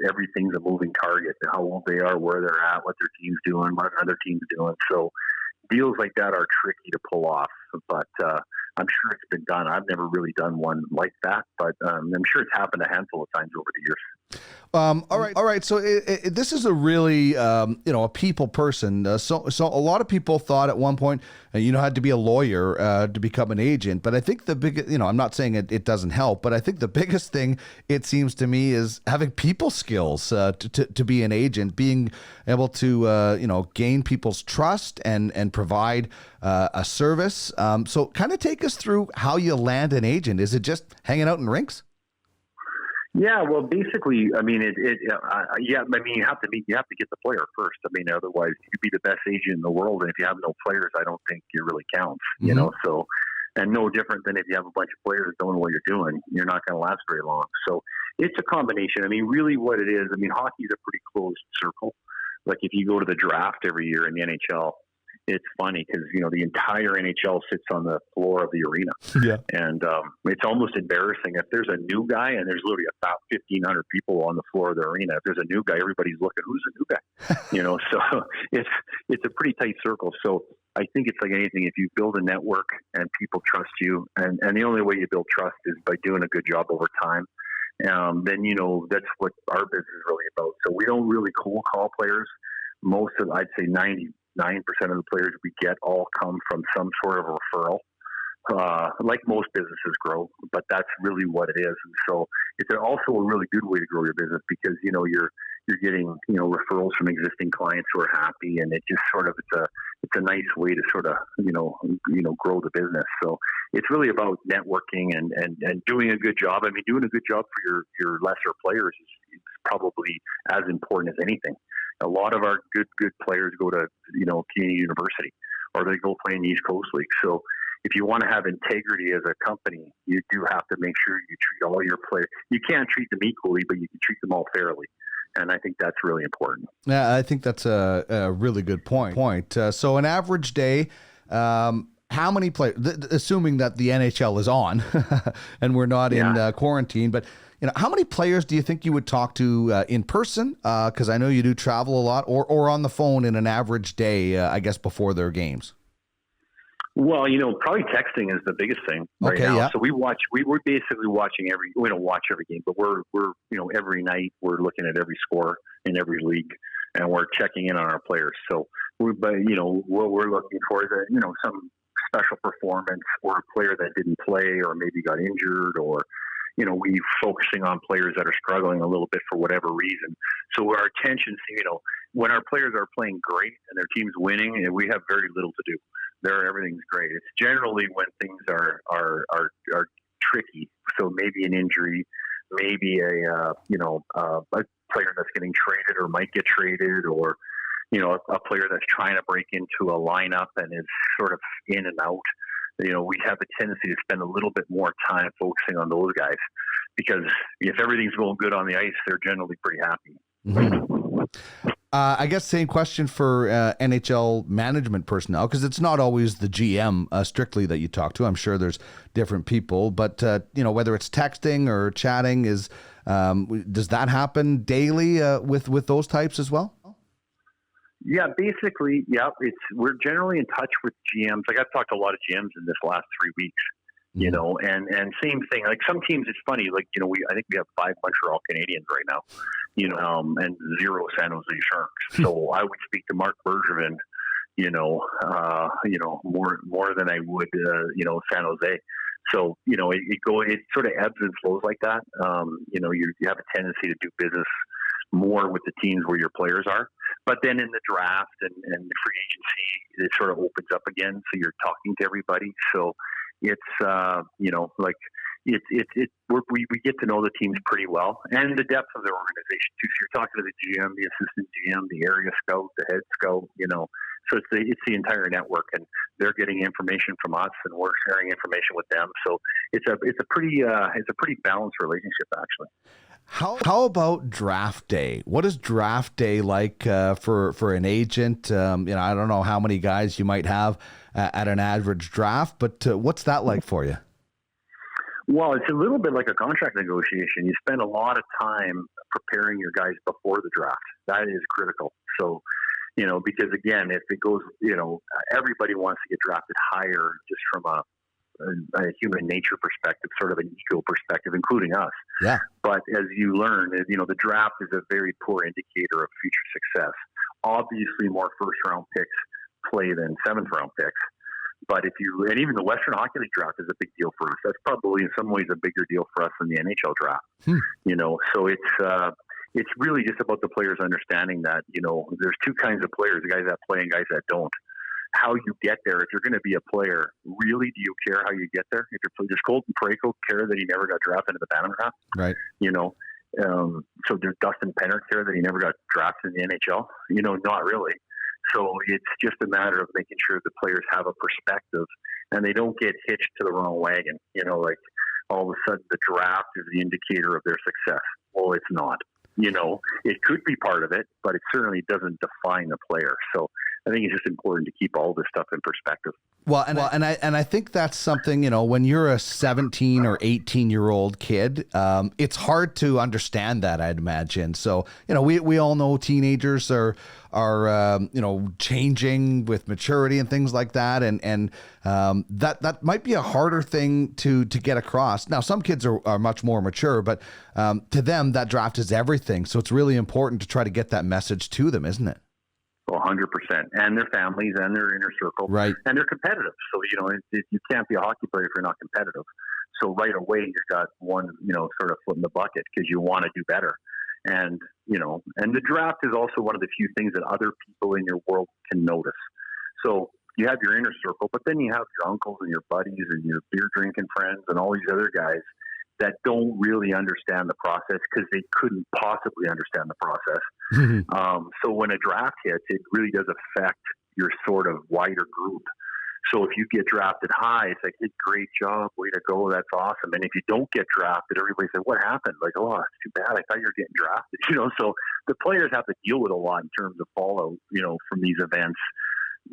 Speaker 2: everything's a moving target. How old they are, where they're at, what their team's doing, what other team's doing. So deals like that are tricky to pull off. But I'm sure it's been done. I've never really done one like that, but I'm sure it's happened a handful of times over the years.
Speaker 3: All right. So this is a really, a people person. So a lot of people thought at one point, had to be a lawyer to become an agent. But I think the big, I'm not saying it doesn't help, but I think the biggest thing, it seems to me, is having people skills to be an agent, being able to, gain people's trust and provide a service. So kind of take us through how you land an agent. Is it just hanging out in rinks?
Speaker 2: Yeah, well, basically, you have to get the player first. Otherwise, you could be the best agent in the world, and if you have no players, I don't think it really counts. So, and no different than if you have a bunch of players doing what you're doing, you're not going to last very long. So, it's a combination. Really, what it is, hockey is a pretty closed circle. Like if you go to the draft every year in the NHL. It's funny because, the entire NHL sits on the floor of the arena. Yeah. And it's almost embarrassing. If there's a new guy and there's literally about 1,500 people on the floor of the arena, if there's a new guy, everybody's looking, who's the new guy? So it's a pretty tight circle. So I think it's like anything. If you build a network and people trust you, and the only way you build trust is by doing a good job over time, then, that's what our business is really about. So we don't really cold call players. I'd say 99% of the players we get all come from some sort of referral. Like most businesses grow, but that's really what it is. And so it's also a really good way to grow your business because, you're getting, referrals from existing clients who are happy, and it just sort of, it's a nice way to sort of, grow the business. So it's really about networking and doing a good job. Doing a good job for your lesser players is probably as important as anything. A lot of our good players go to, community university, or they go play in the East Coast League. So if you want to have integrity as a company, you do have to make sure you treat all your players. You can't treat them equally, but you can treat them all fairly. And I think that's really important. Yeah,
Speaker 3: I think that's a really good point. So an average day, how many players, assuming that the NHL is on and we're not in quarantine, but how many players do you think you would talk to in person? Because I know you do travel a lot, or on the phone in an average day, I guess, before their games.
Speaker 2: Well, probably texting is the biggest thing right now. Yeah. So we're basically watching we don't watch every game, but we're every night we're looking at every score in every league, and we're checking in on our players. So what we're looking for is some special performance or a player that didn't play or maybe got injured, or we're focusing on players that are struggling a little bit for whatever reason. So our attention, when our players are playing great and their team's winning, and we have very little to do. Everything's great. It's generally when things are tricky. So maybe an injury, maybe a player that's getting traded or might get traded, or a player that's trying to break into a lineup and is sort of in and out. we have a tendency to spend a little bit more time focusing on those guys because if everything's going good on the ice, they're generally pretty happy.
Speaker 3: Mm-hmm. I guess same question for NHL management personnel, because it's not always the GM strictly that you talk to. I'm sure there's different people, but whether it's texting or chatting, does that happen daily with those types as well?
Speaker 2: Yeah, basically, yeah. We're generally in touch with GMs. Like I've talked to a lot of GMs in this last 3 weeks. And same thing. Like some teams, it's funny. Like I think we have 5 Montreal Canadiens right now, and 0 San Jose Sharks. So I would speak to Mark Bergevin, more than I would, San Jose. So it sort of ebbs and flows like that. You have a tendency to do business more with the teams where your players are, but then in the draft and the free agency, it sort of opens up again. So you're talking to everybody. So it's we get to know the teams pretty well and the depth of their organization too. So you're talking to the GM, the assistant GM, the area scout, the head scout, so it's the entire network, and they're getting information from us and we're sharing information with them. So it's a pretty balanced relationship actually.
Speaker 3: How about draft day? What is draft day like for an agent? I don't know how many guys you might have at an average draft, but what's that like for you?
Speaker 2: Well, it's a little bit like a contract negotiation. You spend a lot of time preparing your guys before the draft. That is critical. So, because again, if it goes, everybody wants to get drafted higher just from a human nature perspective, sort of an ego perspective, including us.
Speaker 3: Yeah.
Speaker 2: But as you learn, the draft is a very poor indicator of future success. Obviously, more first-round picks play than seventh-round picks. But and even the Western Hockey League draft is a big deal for us. That's probably in some ways a bigger deal for us than the NHL draft. So it's really just about the players understanding that, there's 2 kinds of players, guys that play and guys that don't. How you get there, if you're going to be a player, really, do you care how you get there? If you're does Colton Parayko care that he never got drafted into the Bantam draft?
Speaker 3: Right.
Speaker 2: So does Dustin Penner care that he never got drafted in the NHL? Not really. So it's just a matter of making sure the players have a perspective and they don't get hitched to the wrong wagon. Like all of a sudden the draft is the indicator of their success. Well, it's not. It could be part of it, but it certainly doesn't define the player. So I think it's just important to keep all this stuff in perspective.
Speaker 3: Well, and I think that's something, when you're a 17 or 18-year-old kid, it's hard to understand that, I'd imagine. So, we all know teenagers are changing with maturity and things like that. And that might be a harder thing to get across. Now, some kids are much more mature, but to them, that draft is everything. So it's really important to try to get that message to them, isn't it?
Speaker 2: 100%, and their families and their inner circle,
Speaker 3: right? And
Speaker 2: they're competitive. So you can't be a hockey player if you're not competitive. So right away you got one sort of foot in the bucket because you want to do better. And and the draft is also one of the few things that other people in your world can notice. So you have your inner circle, but then you have your uncles and your buddies and your beer drinking friends and all these other guys that don't really understand the process because they couldn't possibly understand the process. So when a draft hits, it really does affect your sort of wider group. So if you get drafted high, it's like, hey, great job, way to go, that's awesome. And if you don't get drafted, everybody says, what happened? Like, oh, it's too bad. I thought you were getting drafted. So the players have to deal with a lot in terms of fallout, from these events,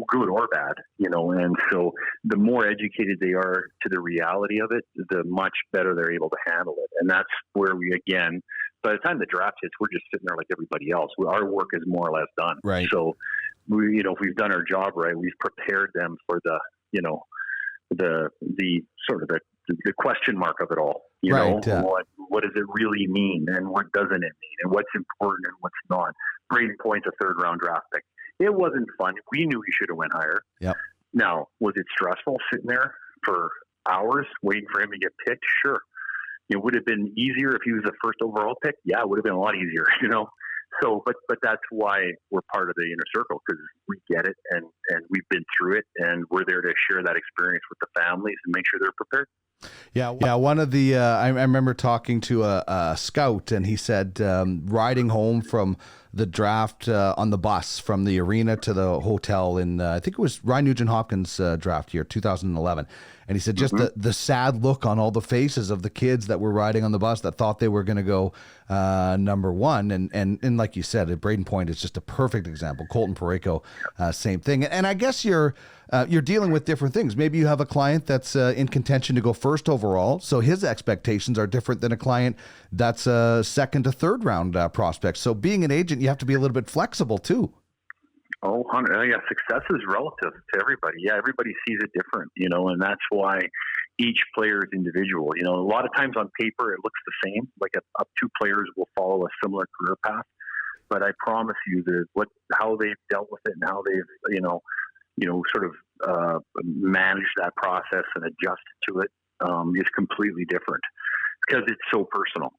Speaker 2: good or bad, and so the more educated they are to the reality of it, the much better they're able to handle it. And that's where we, again, by the time the draft hits, we're just sitting there like everybody else. Our work is more or less done.
Speaker 3: Right.
Speaker 2: So we, if we've done our job right, we've prepared them for the sort of the question mark of it all. What does it really mean, and what doesn't it mean, and what's important and what's not? Brayden Point's a 3rd round draft pick. It wasn't fun. We knew he should have went higher.
Speaker 3: Yep.
Speaker 2: Now, was it stressful sitting there for hours waiting for him to get picked? Sure. It would have been easier if he was the 1st overall pick. Yeah, it would have been a lot easier, So, but that's why we're part of the inner circle, because we get it and we've been through it, and we're there to share that experience with the families and make sure they're prepared.
Speaker 3: Yeah. One of the I remember talking to a scout, and he said riding home from the draft on the bus from the arena to the hotel in, I think it was Ryan Nugent-Hopkins draft year, 2011. And he said just the sad look on all the faces of the kids that were riding on the bus that thought they were going to go number one. And like you said, Braden Point is just a perfect example. Colton Parayko, same thing. And I guess you're dealing with different things. Maybe you have a client that's in contention to go first overall, so his expectations are different than a client that's a second to third round prospect. So being an agent, you have to be a little bit flexible too.
Speaker 2: Oh, yeah, success is relative to everybody. Yeah, everybody sees it different, and that's why each player is individual. A lot of times on paper it looks the same, like two players will follow a similar career path. But I promise you that how they've dealt with it and how they've, sort of managed that process and adjusted to it is completely different because it's so personal.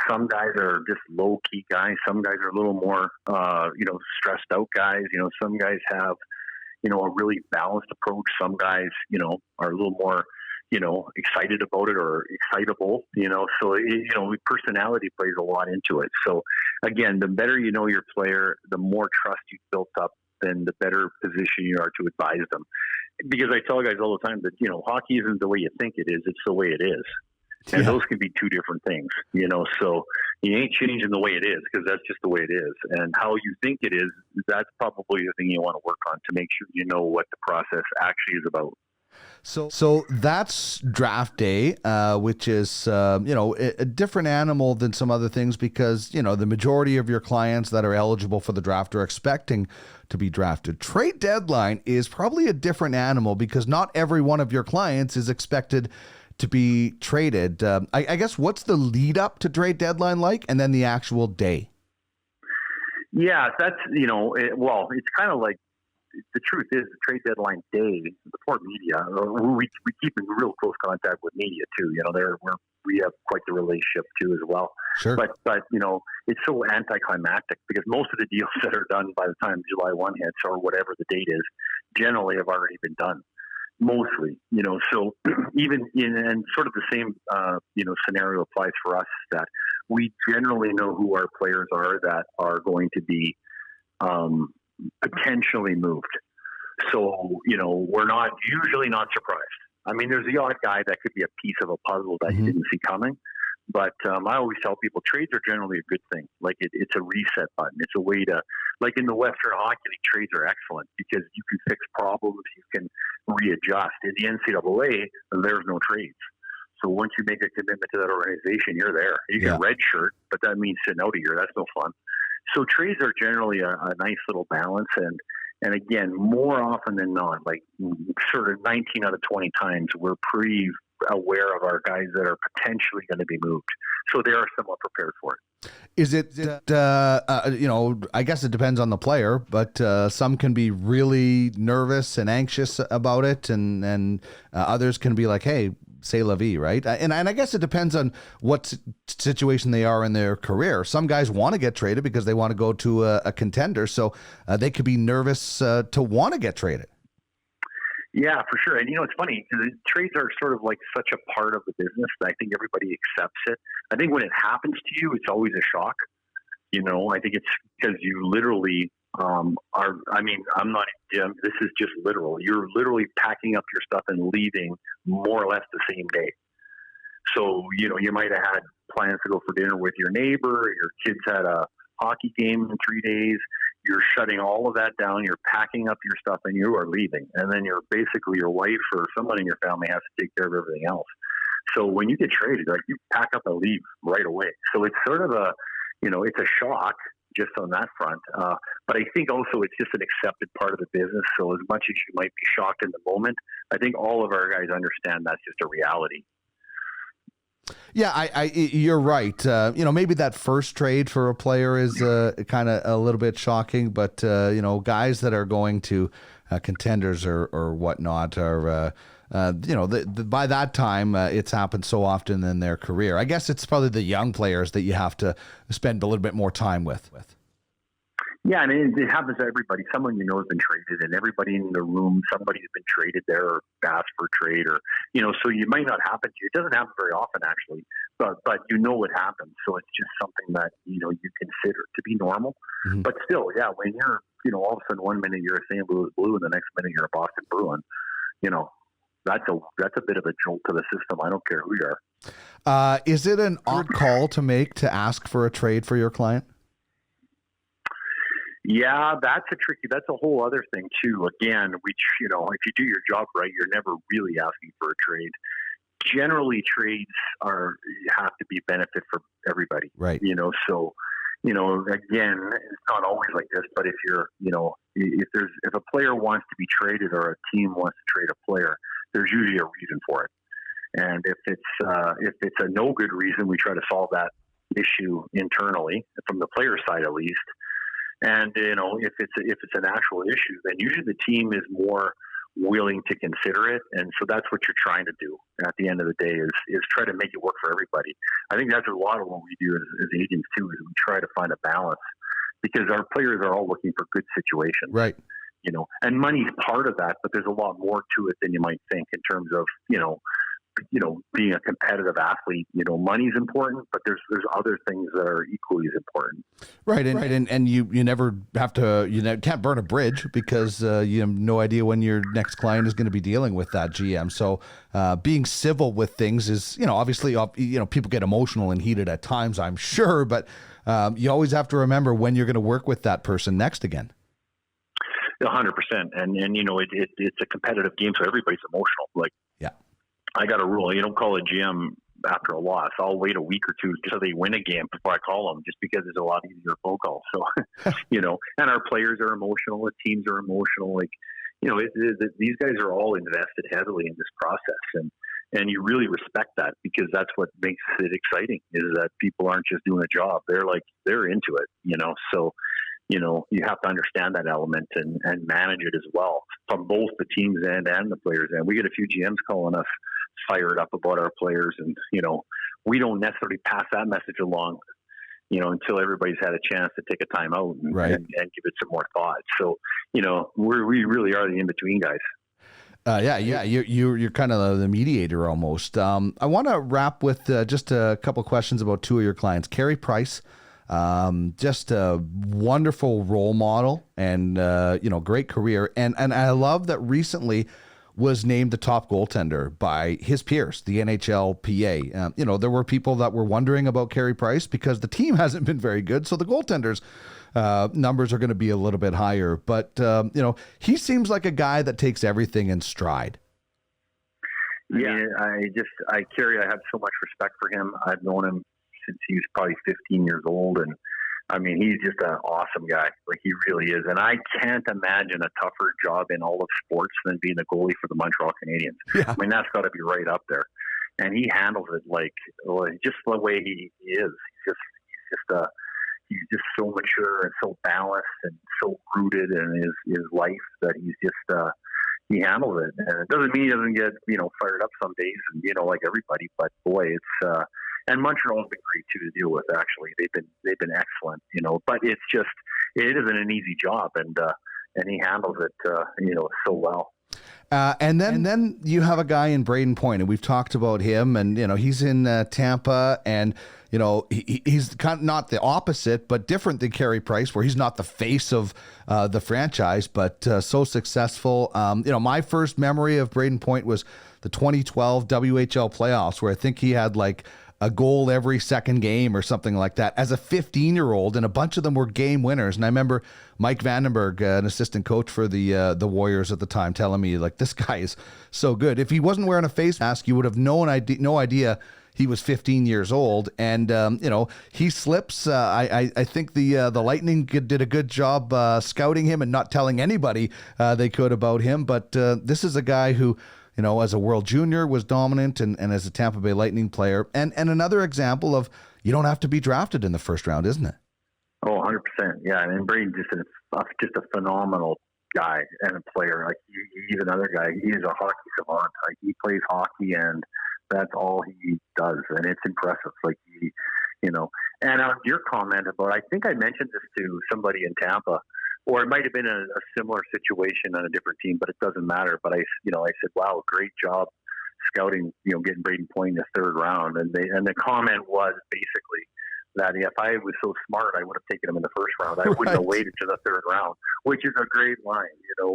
Speaker 2: Some guys are just low-key guys. Some guys are a little more, stressed out guys. Some guys have, a really balanced approach. Some guys, are a little more, excited about it or excitable, So, personality plays a lot into it. So, again, the better you know your player, the more trust you've built up, then the better position you are to advise them. Because I tell guys all the time that, hockey isn't the way you think it is. It's the way it is. And those can be two different things, so you ain't changing the way it is because that's just the way it is. And how you think it is, that's probably the thing you want to work on to make sure you know what the process actually is about.
Speaker 3: So that's draft day, which is, a different animal than some other things because, the majority of your clients that are eligible for the draft are expecting to be drafted. Trade deadline is probably a different animal because not every one of your clients is expected to be traded. I guess what's the lead up to trade deadline like and then the actual day?
Speaker 2: Yeah, that's, it's kind of like, the truth is the trade deadline day, the Port media, we keep in real close contact with media too. We have quite the relationship too as well.
Speaker 3: Sure.
Speaker 2: But it's so anticlimactic because most of the deals that are done by the time July 1 hits or whatever the date is generally have already been done. Mostly, so even and sort of the same, scenario applies for us that we generally know who our players are that are going to be potentially moved. So, we're usually not surprised. I mean, there's the odd guy that could be a piece of a puzzle that you didn't see coming. But I always tell people trades are generally a good thing. Like it's a reset button. It's a way to, like in the Western Hockey League, trades are excellent because you can fix problems, you can readjust. In the NCAA, there's no trades. So once you make a commitment to that organization, you're there. You can redshirt, but that means sitting out a year. That's no fun. So trades are generally a nice little balance. And again, more often than not, like sort of 19 out of 20 times, we're pretty aware of our guys that are potentially going to be moved. So they are somewhat prepared for it.
Speaker 3: Is it, I guess it depends on the player, but some can be really nervous and anxious about it. And others can be like, hey, c'est la vie, right? And I guess it depends on what situation they are in their career. Some guys want to get traded because they want to go to a contender. So they could be nervous to want to get traded.
Speaker 2: Yeah, for sure. And, it's funny because trades are sort of like such a part of the business that I think everybody accepts it. I think when it happens to you, it's always a shock. I think it's because you literally I'm not, this is just literal. You're literally packing up your stuff and leaving more or less the same day. So, you might have had plans to go for dinner with your neighbor, your kids had a hockey game in 3 days. You're shutting all of that down. You're packing up your stuff and you are leaving. And then you're basically your wife or someone in your family has to take care of everything else. So when you get traded, like you pack up and leave right away. So it's sort of it's a shock just on that front. But I think also it's just an accepted part of the business. So as much as you might be shocked in the moment, I think all of our guys understand that's just a reality.
Speaker 3: Yeah, you're right. Maybe that first trade for a player is kind of a little bit shocking, but guys that are going to contenders or whatnot are, by that time it's happened so often in their career. I guess it's probably the young players that you have to spend a little bit more time with.
Speaker 2: Yeah, and it happens to everybody. Someone has been traded, and everybody in the room, somebody's been traded there or asked for trade, or so you might not happen to you. It doesn't happen very often, actually, but you know it happens. So it's just something that, you consider to be normal.
Speaker 3: Mhm.
Speaker 2: But still, yeah, when you're, all of a sudden 1 minute you're a St. Louis Blue and the next minute you're a Boston Bruin, that's a bit of a jolt to the system. I don't care who you are.
Speaker 3: Is it an odd call to make to ask for a trade for your client?
Speaker 2: Yeah, that's a whole other thing too. Again, if you do your job right, you're never really asking for a trade. Generally, trades have to be benefit for everybody.
Speaker 3: Right.
Speaker 2: So, again, it's not always like this, but if you're, if a player wants to be traded or a team wants to trade a player, there's usually a reason for it. And if it's a no good reason, we try to solve that issue internally from the player side at least. And if it's an actual issue, then usually the team is more willing to consider it. And so that's what you're trying to do at the end of the day is try to make it work for everybody. I think that's a lot of what we do as agents too, is we try to find a balance because our players are all looking for good situations.
Speaker 3: Right.
Speaker 2: And money's part of that, but there's a lot more to it than you might think in terms of, being a competitive athlete. Money's important, but there's other things that are equally as important.
Speaker 3: Right, and you never have to, can't burn a bridge because you have no idea when your next client is going to be dealing with that GM. So being civil with things is, obviously, people get emotional and heated at times, I'm sure, but you always have to remember when you're going to work with that person next again.
Speaker 2: 100%, and it's a competitive game, so everybody's emotional. Like, yeah. I got a rule. You don't call a GM after a loss. I'll wait a week or two just so they win a game before I call them, just because it's a lot easier phone call. So, and our players are emotional. The teams are emotional. Like, these guys are all invested heavily in this process. And you really respect that because that's what makes it exciting is that people aren't just doing a job. They're into it, So, you have to understand that element and manage it as well from both the teams and the players. And we get a few GMs calling us fired up about our players. And, we don't necessarily pass that message along, until everybody's had a chance to take a time out and give it some more thought. So, we really are the in-between guys. You're
Speaker 3: kind of the mediator almost. I want to wrap with just a couple of questions about two of your clients. Carey Price, just a wonderful role model and, great career. And I love that recently was named the top goaltender by his peers, the NHLPA. There were people that were wondering about Carey Price because the team hasn't been very good. So the goaltenders numbers are going to be a little bit higher. But, he seems like a guy that takes everything in stride.
Speaker 2: Yeah, Carey, I have so much respect for him. I've known him since he was probably 15 years old. And I mean, he's just an awesome guy. Like, he really is. And I can't imagine a tougher job in all of sports than being a goalie for the Montreal Canadiens. Yeah. I mean, that's got to be right up there. And he handles it just the way he is. He's just so mature and so balanced and so rooted in his life that he's just, he handles it. And it doesn't mean he doesn't get, fired up some days, like everybody, but boy, it's, and Montreal's been great too to deal with. Actually, they've been excellent, but it isn't an easy job, and he handles it, so well.
Speaker 3: And then you have a guy in Braden Point, and we've talked about him, and he's in Tampa, and he's kind of not the opposite, but different than Carey Price, where he's not the face of the franchise, but so successful. My first memory of Braden Point was the 2012 WHL playoffs, where I think he had like a goal every second game or something like that as a 15-year-old, and a bunch of them were game winners. And I remember Mike Vandenberg, an assistant coach for the Warriors at the time, telling me, like, this guy is so good. If he wasn't wearing a face mask, you would have no idea he was 15 years old. And, he slips. I think the Lightning did a good job scouting him and not telling anybody they could about him. But this is a guy who, as a World Junior was dominant and as a Tampa Bay Lightning player. And another example of you don't have to be drafted in the first round, isn't it?
Speaker 2: Oh, 100%. Yeah. I mean, Braden's just a phenomenal guy and a player. Like, he's another guy. He is a hockey savant. Like, he plays hockey and that's all he does. And it's impressive. Like, and on your comment about, I think I mentioned this to somebody in Tampa, or it might have been a similar situation on a different team, but it doesn't matter. But I said, wow, great job scouting, getting Braden Point in the third round, and the comment was basically that if I was so smart, I would have taken him in the first round. I wouldn't have waited to the third round, which is a great line,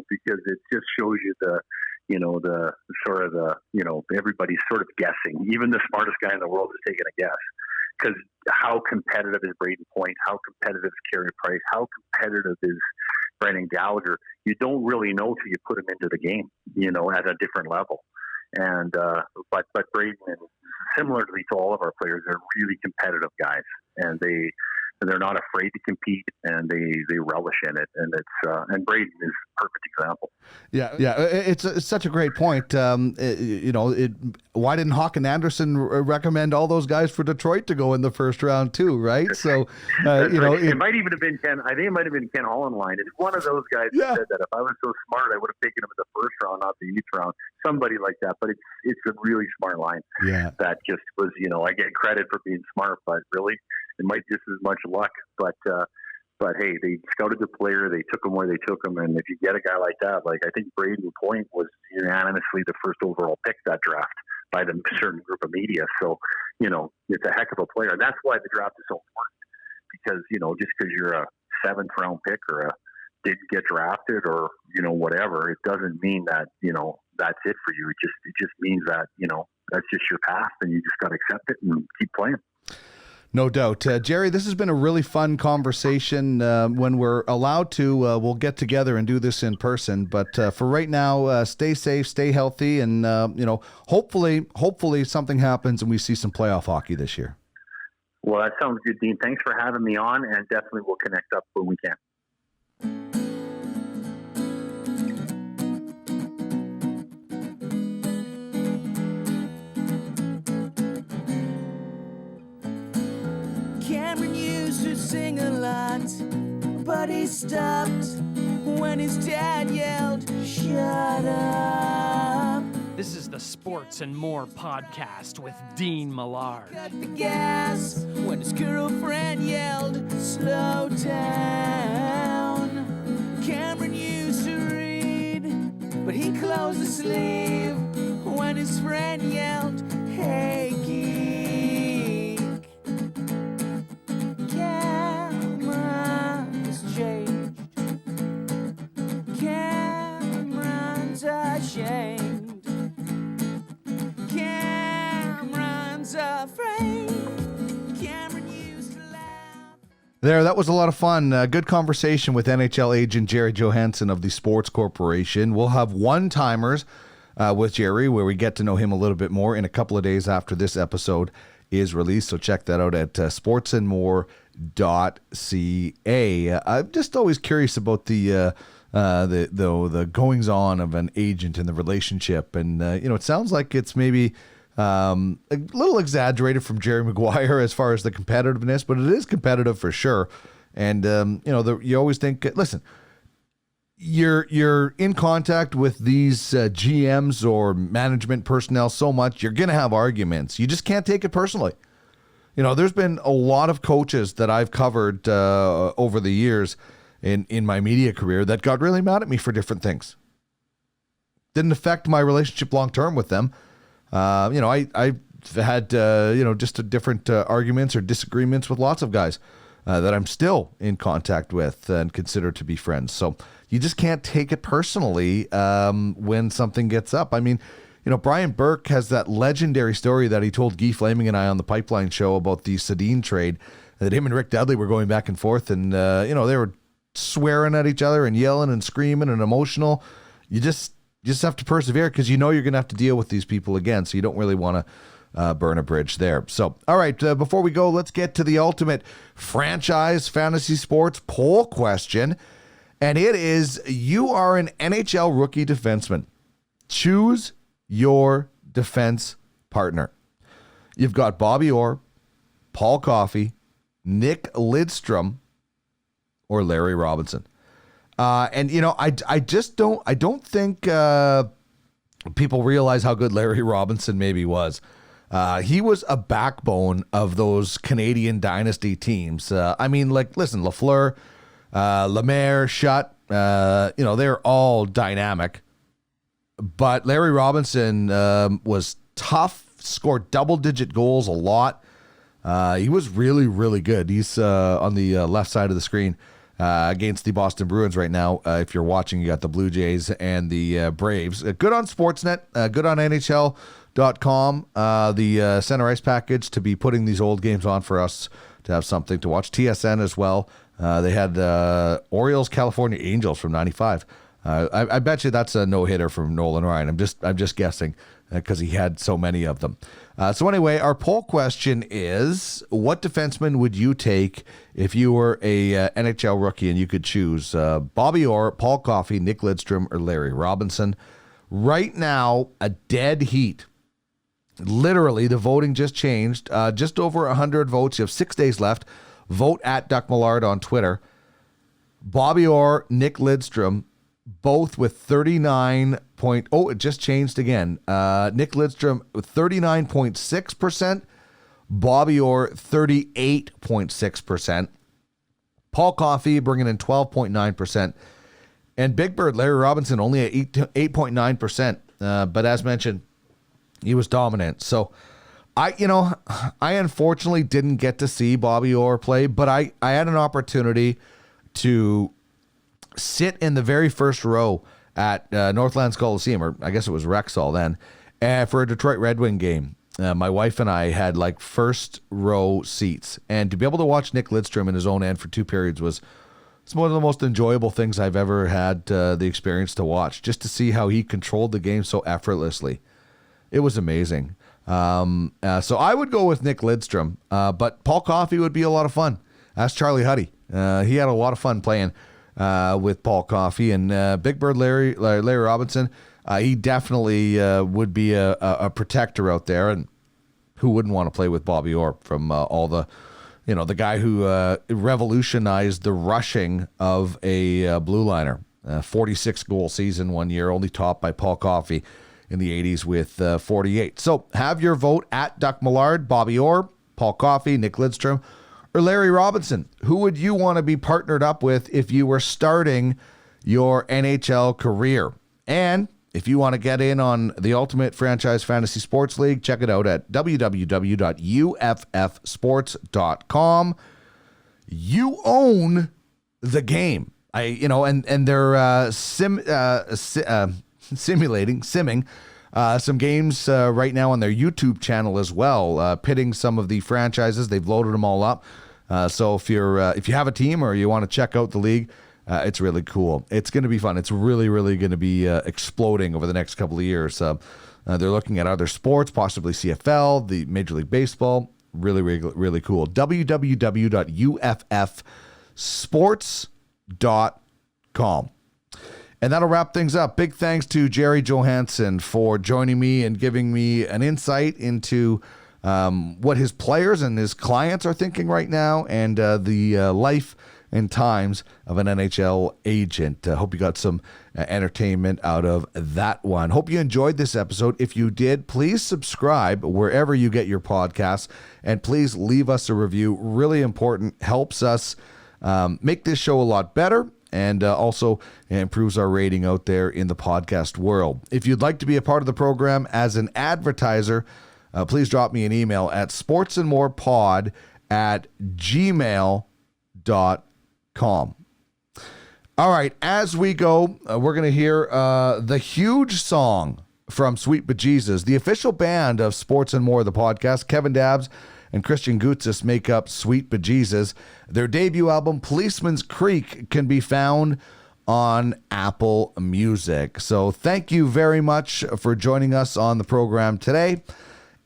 Speaker 2: because it just shows you everybody's sort of guessing. Even the smartest guy in the world is taking a guess. Because how competitive is Braden Point? How competitive is Carey Price? How competitive is Brendan Gallagher? You don't really know till you put him into the game, at a different level. And but Braden, similarly to all of our players, are really competitive guys, and they're not afraid to compete, and they relish in it. And and Braden is a perfect example.
Speaker 3: Yeah, it's such a great point. Why didn't Hawk and Anderson recommend all those guys for Detroit to go in the first round too? Right. So
Speaker 2: it might even have been Ken. I think it might have been Ken Hollenline. It's one of those guys that said that if I was so smart, I would have taken him in the first round, not the 8th round. Somebody like that. But it's a really smart line. Yeah. That just was, I get credit for being smart, but really, it might just as much luck. But hey, they scouted the player, they took him where they took him, and if you get a guy like that, like I think Braden Point was unanimously the first overall pick that draft by the certain group of media. So, it's a heck of a player. And that's why the draft is so important, because, just because you're a 7th round pick or didn't get drafted or, whatever, it doesn't mean that, that's it for you. It just means that, that's just your path, and you just got to accept it and keep playing.
Speaker 3: No doubt. Gerry, this has been a really fun conversation. When we're allowed to, we'll get together and do this in person. But for right now, stay safe, stay healthy, and, hopefully something happens and we see some playoff hockey this year.
Speaker 2: Well, that sounds good, Dean. Thanks for having me on, and definitely we'll connect up when we can.
Speaker 4: Sing a lot, but he stopped when his dad yelled, "Shut up."
Speaker 1: This is the Sports and More podcast with Dean Millard.
Speaker 4: Cut the gas when his girlfriend yelled, "Slow down." Cameron used to read, but he closed the sleeve when his friend yelled, "Hey, geek." Cameron's ashamed. Cameron's afraid. Cameron used to laugh.
Speaker 3: There, that was a lot of fun. Good conversation with NHL agent Gerry Johannson of the Sports Corporation. We'll have one-timers with Gerry, where we get to know him a little bit more in a couple of days after this episode is released. So check that out at sportsandmore.ca. I'm just always curious about the goings on of an agent and the relationship, and it sounds like it's maybe a little exaggerated from Jerry Maguire as far as the competitiveness, but it is competitive for sure. And you always think, listen, you're in contact with these GMs or management personnel so much, you're gonna have arguments. You just can't take it personally. There's been a lot of coaches that I've covered over the years in my media career that got really mad at me for different things. Didn't affect my relationship long term with them. I've had just different arguments or disagreements with lots of guys that I'm still in contact with and consider to be friends. So you just can't take it personally when something gets up. I mean, Brian Burke has that legendary story that he told Guy Flaming and I on the Pipeline show about the Sedin trade, that him and Rick Dudley were going back and forth, and they were swearing at each other and yelling and screaming and emotional. You just have to persevere, because you're going to have to deal with these people again, so you don't really want to burn a bridge there. So, all right, before we go, let's get to the ultimate franchise fantasy sports poll question, and it is: you are an NHL rookie defenseman. Choose your defense partner. You've got Bobby Orr, Paul Coffey, Nick Lidstrom, or Larry Robinson. I don't think people realize how good Larry Robinson maybe was. He was a backbone of those Canadian dynasty teams. Listen, Lafleur, Lemaire, Schutt, they're all dynamic. But Larry Robinson was tough, scored double-digit goals a lot. He was really, really good. He's on the left side of the screen against the Boston Bruins right now. If you're watching, you got the Blue Jays and the Braves. Good on Sportsnet, good on NHL.com, the center ice package to be putting these old games on for us to have something to watch. TSN as well. They had Orioles, California Angels from 95. I bet you that's a no-hitter from Nolan Ryan. I'm just guessing because he had so many of them. So anyway, our poll question is, what defenseman would you take if you were a NHL rookie and you could choose Bobby Orr, Paul Coffey, Nick Lidstrom, or Larry Robinson? Right now, a dead heat. Literally, the voting just changed. Just over 100 votes. You have 6 days left. Vote at Duck Millard on Twitter. Bobby Orr, Nick Lidstrom, both with 39 point. Oh, it just changed again. Nick Lidstrom with 39.6%. Bobby Orr 38.6%. Paul Coffey bringing in 12.9%. And Big Bird Larry Robinson only at 8.9%. But as mentioned, he was dominant. So I unfortunately didn't get to see Bobby Orr play, but I had an opportunity to sit in the very first row at Northlands Coliseum, or I guess it was Rexall then, for a Detroit Red Wing game. My wife and I had like first row seats, and to be able to watch Nick Lidstrom in his own end for 2 periods it's one of the most enjoyable things I've ever had the experience to watch, just to see how he controlled the game so effortlessly. It was amazing. So I would go with Nick Lidstrom, but Paul Coffey would be a lot of fun. Ask Charlie Huddy. He had a lot of fun playing with Paul Coffey, and Big Bird Larry Robinson. He definitely would be a protector out there, and who wouldn't want to play with Bobby Orr from all the, the guy who revolutionized the rushing of a blue liner. 46 goal season one year, only topped by Paul Coffey in the 80s with 48. So have your vote at Duck Millard, Bobby Orr, Paul Coffey, Nick Lidstrom, or Larry Robinson. Who would you want to be partnered up with if you were starting your NHL career? And if you want to get in on the Ultimate Franchise Fantasy Sports League, check it out at www.uffsports.com. You own the game. And they're simming some games right now on their YouTube channel as well, pitting some of the franchises. They've loaded them all up. So if you have a team or you want to check out the league, it's really cool. It's going to be fun. It's really, really going to be exploding over the next couple of years. They're looking at other sports, possibly CFL, the Major League Baseball. Really, really, really cool. www.uffsports.com. And that'll wrap things up. Big thanks to Gerry Johannson for joining me and giving me an insight into what his players and his clients are thinking right now, and the life and times of an NHL agent. Hope you got some entertainment out of that one. Hope you enjoyed this episode. If you did, please subscribe wherever you get your podcasts, and please leave us a review. Really important. Helps us make this show a lot better, and also improves our rating out there in the podcast world. If you'd like to be a part of the program as an advertiser, please drop me an email at sportsandmorepod@gmail.com. All right, as we go, we're going to hear the huge song from Sweet Bejesus, the official band of Sports and More, the podcast. Kevin Dabbs and Christian Gutsis make up Sweet Bejesus. Their debut album, Policeman's Creek, can be found on Apple Music. So thank you very much for joining us on the program today.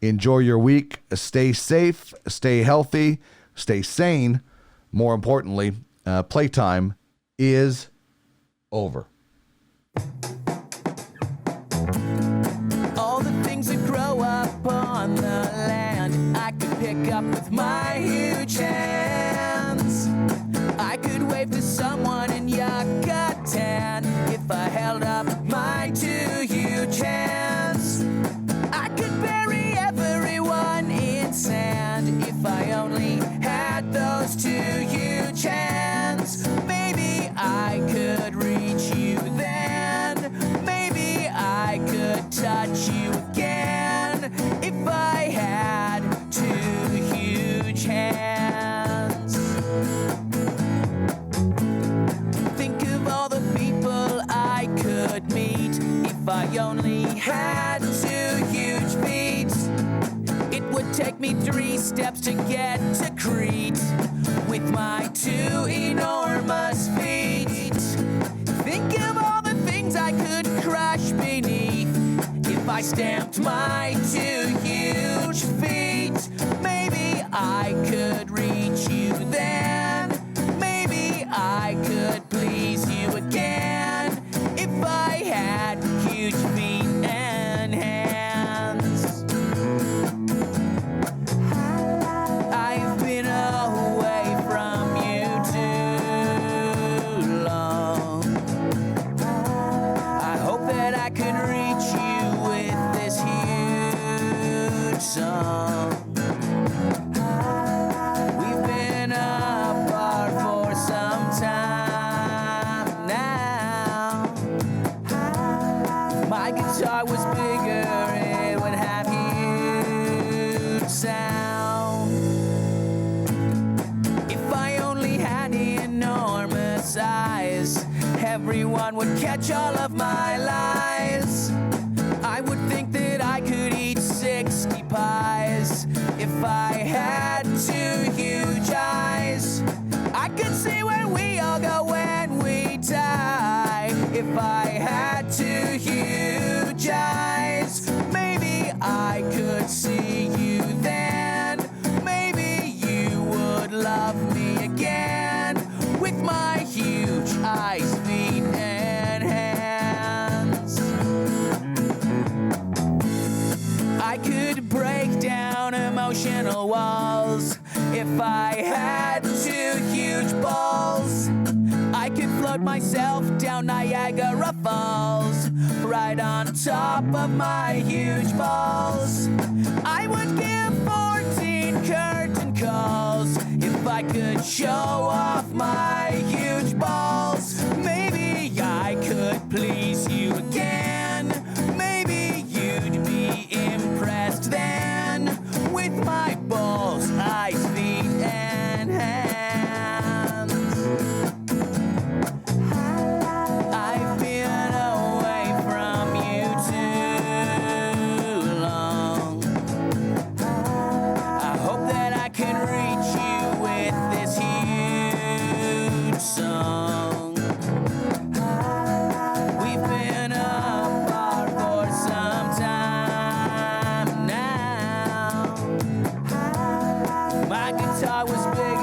Speaker 3: Enjoy your week. Stay safe, stay healthy, stay sane. More importantly, playtime is over.
Speaker 4: All the things that grow up on the land, I could pick up with my huge hands. I could wave to someone in Yucatan if I held up my 2 huge hands. I could bury everyone in sand if I only had those 2 huge hands. Maybe I could reach you then. Maybe I could touch you again. I only had 2 huge feet, it would take me 3 steps to get to Crete with my 2 enormous feet. Think of all the things I could crush beneath if I stamped my 2 huge feet. Maybe I could reach you then. Maybe I could please you again if I had huge feet and hands. I've been away from you too long. I hope that I can reach you with this huge song. We've been apart for some time now. My guitar was bigger, it would have huge sound. If I only had enormous eyes, everyone would catch all of my lies. I would think that I could eat 60 pies if I had 2 huge eyes. I could see where we all go when we die if I had 2 huge eyes. Maybe I could see you then. Maybe you would love me again with my huge eyes, feet, and hands. I could break down emotional walls if I had 2 huge balls. I could float myself down Niagara Falls right on top of my huge balls. I would give 14 curtain calls if I could show off my huge balls. Maybe I could please you again. Maybe you'd be impressed then with my balls, eyes, feet, and hands. I've been away from you too long. I hope that I can reach you with this huge song. We've been apart for some time now. My guitar was big.